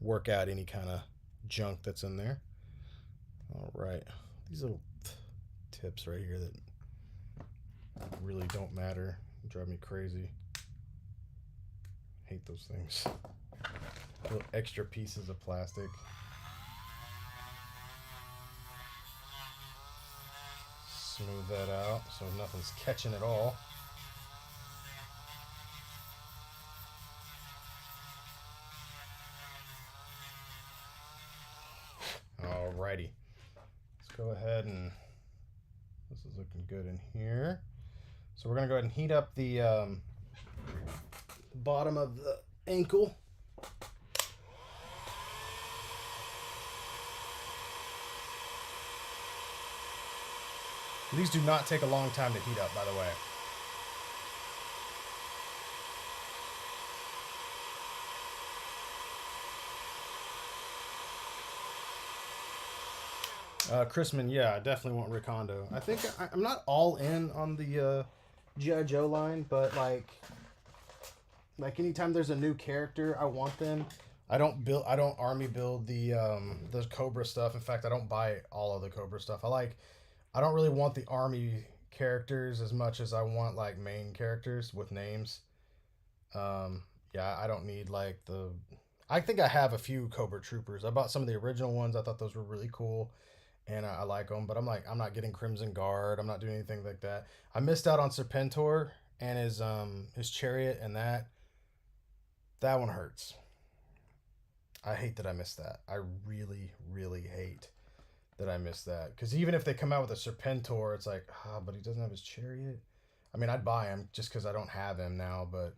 work out any kind of junk that's in there. All right, these little tips right here that really don't matter drive me crazy. Hate those things. Little extra pieces of plastic. Smooth that out so nothing's catching at all. Alrighty, let's go ahead and this is looking good in here. So we're gonna go ahead and heat up the bottom of the ankle. These do not take a long time to heat up, by the way. Chrisman, yeah, I definitely want Ricondo. I think I'm not all in on the G.I. Joe line, but like anytime there's a new character, I want them. I don't army build the Cobra stuff. In fact, I don't buy all of the Cobra stuff. I don't really want the army characters as much as I want like main characters with names. Yeah, I don't need like I think I have a few Cobra Troopers. I bought some of the original ones. I thought those were really cool, and I like them. But I'm not getting Crimson Guard. I'm not doing anything like that. I missed out on Serpentor and his chariot, and that one hurts. I hate that I missed that. I really, really hate that I missed that. Because even if they come out with a Serpentor, it's like, but he doesn't have his chariot. I mean, I'd buy him just because I don't have him now, but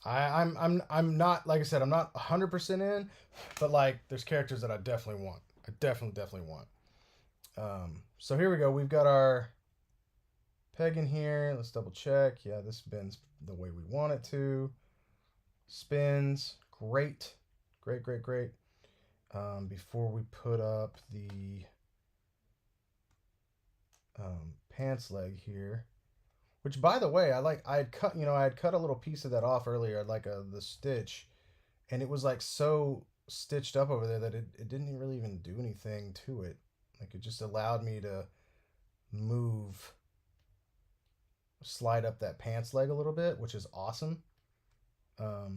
I'm not, like I said, I'm not 100% in, but like there's characters that I definitely want. I definitely want. So here we go. We've got our peg in here. Let's double check. Yeah, this bends the way we want it to. Spins. Great. Great. Before we put up the pants leg here, which by the way, I had cut a little piece of that off earlier, like the stitch, and it was like so stitched up over there that it didn't really even do anything to it. Like it just allowed me to move, slide up that pants leg a little bit, which is awesome. But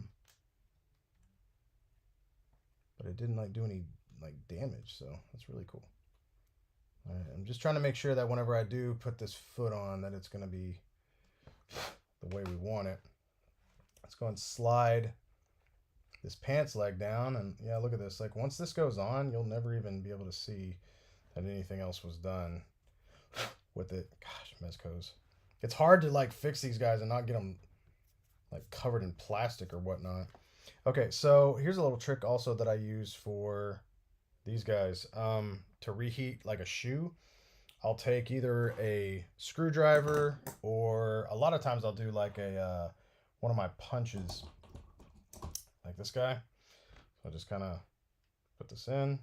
it didn't like do any like damage, so that's really cool. All right, I'm just trying to make sure that whenever I do put this foot on, that it's gonna be the way we want it. Let's go and slide this pants leg down, and yeah, look at this. Like once this goes on, you'll never even be able to see that anything else was done with it. Gosh, Mezcos. It's hard to like fix these guys and not get them like covered in plastic or whatnot. Okay, so here's a little trick also that I use for these guys. To reheat like a shoe, I'll take either a screwdriver, or a lot of times I'll do like a one of my punches, like this guy. So I just kind of put this in.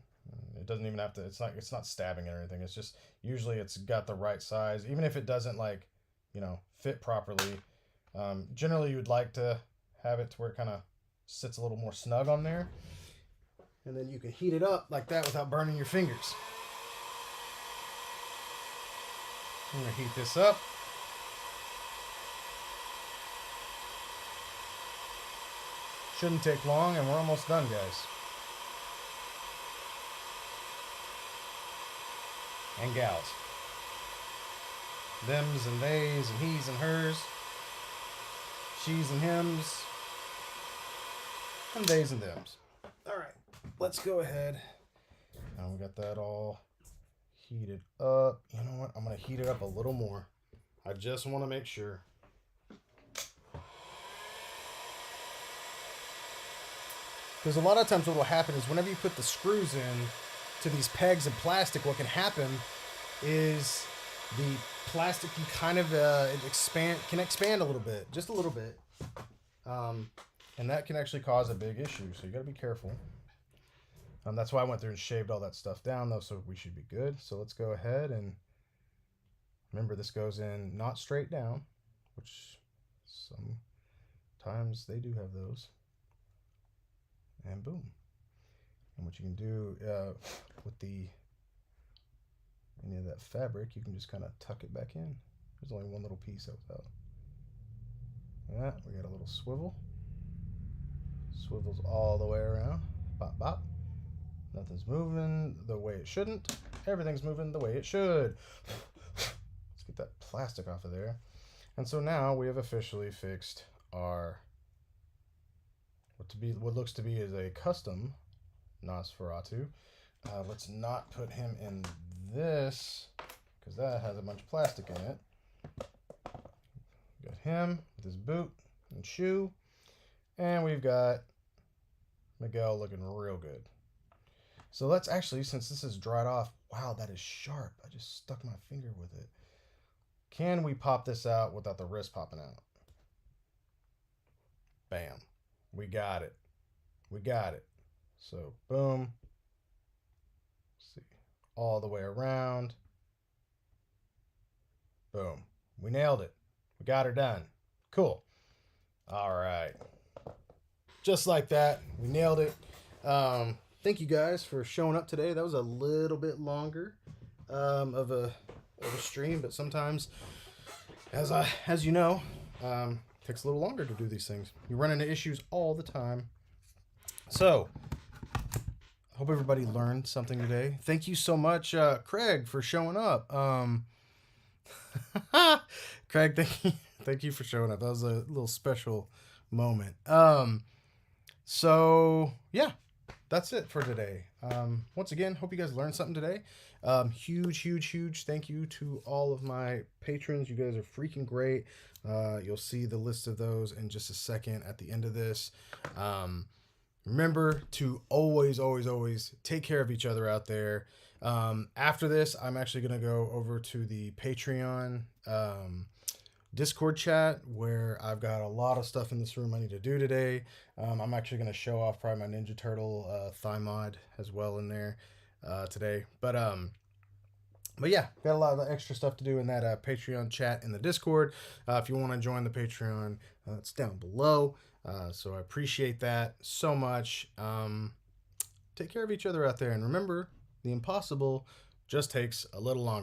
It doesn't even have to. It's not stabbing it or anything. It's just usually it's got the right size, even if it doesn't like fit properly. Generally, you would like to have it to where it kind of sits a little more snug on there, and then you can heat it up like that without burning your fingers. I'm gonna heat this up. Shouldn't take long, and we're almost done, guys. And gals. Thems and theys and he's and hers. She's and hims. And theys and thems. Alright, let's go ahead. Now we got that all heated up. You know what? I'm going to heat it up a little more. I just want to make sure. Because a lot of times what will happen is whenever you put the screws in to these pegs of plastic, what can happen is the plastic can kind of expand a little bit, just a little bit. And that can actually cause a big issue, so you got to be careful. That's why I went through and shaved all that stuff down, though, so we should be good. So let's go ahead and remember this goes in not straight down, which sometimes they do have those. And boom. And what you can do with any of that fabric, you can just kind of tuck it back in. There's only one little piece that was out. Yeah, we got a little swivel. Swivels all the way around. Bop, bop. Nothing's moving the way it shouldn't. Everything's moving the way it should. Let's get that plastic off of there. And so now we have officially fixed our what looks to be is a custom Nosferatu. Let's not put him in this because that has a bunch of plastic in it. Got him with his boot and shoe, and we've got Miguel looking real good. So let's actually, since this is dried off, wow, that is sharp. I just stuck my finger with it. Can we pop this out without the wrist popping out? Bam. We got it. We got it. So, boom. Let's see. All the way around. Boom. We nailed it. We got her done. Cool. All right. Just like that. We nailed it. Thank you guys for showing up today. That was a little bit longer of a stream, but sometimes, as you know, takes a little longer to do these things. You run into issues all the time. So, I hope everybody learned something today. Thank you so much, Craig, for showing up. Craig, thank you for showing up. That was a little special moment. So, yeah, that's it for today. Once again, hope you guys learned something today. Huge thank you to all of my patrons. You guys are freaking great. You'll see the list of those in just a second at the end of this. Remember to always take care of each other out there. After this, I'm actually going to go over to the Patreon Discord chat where I've got a lot of stuff in this room I need to do today. I'm actually going to show off probably my Ninja Turtle thigh mod as well in there today. But yeah, got a lot of extra stuff to do in that Patreon chat in the Discord. If you want to join the Patreon, it's down below. So I appreciate that so much. Take care of each other out there. And remember, the impossible just takes a little longer.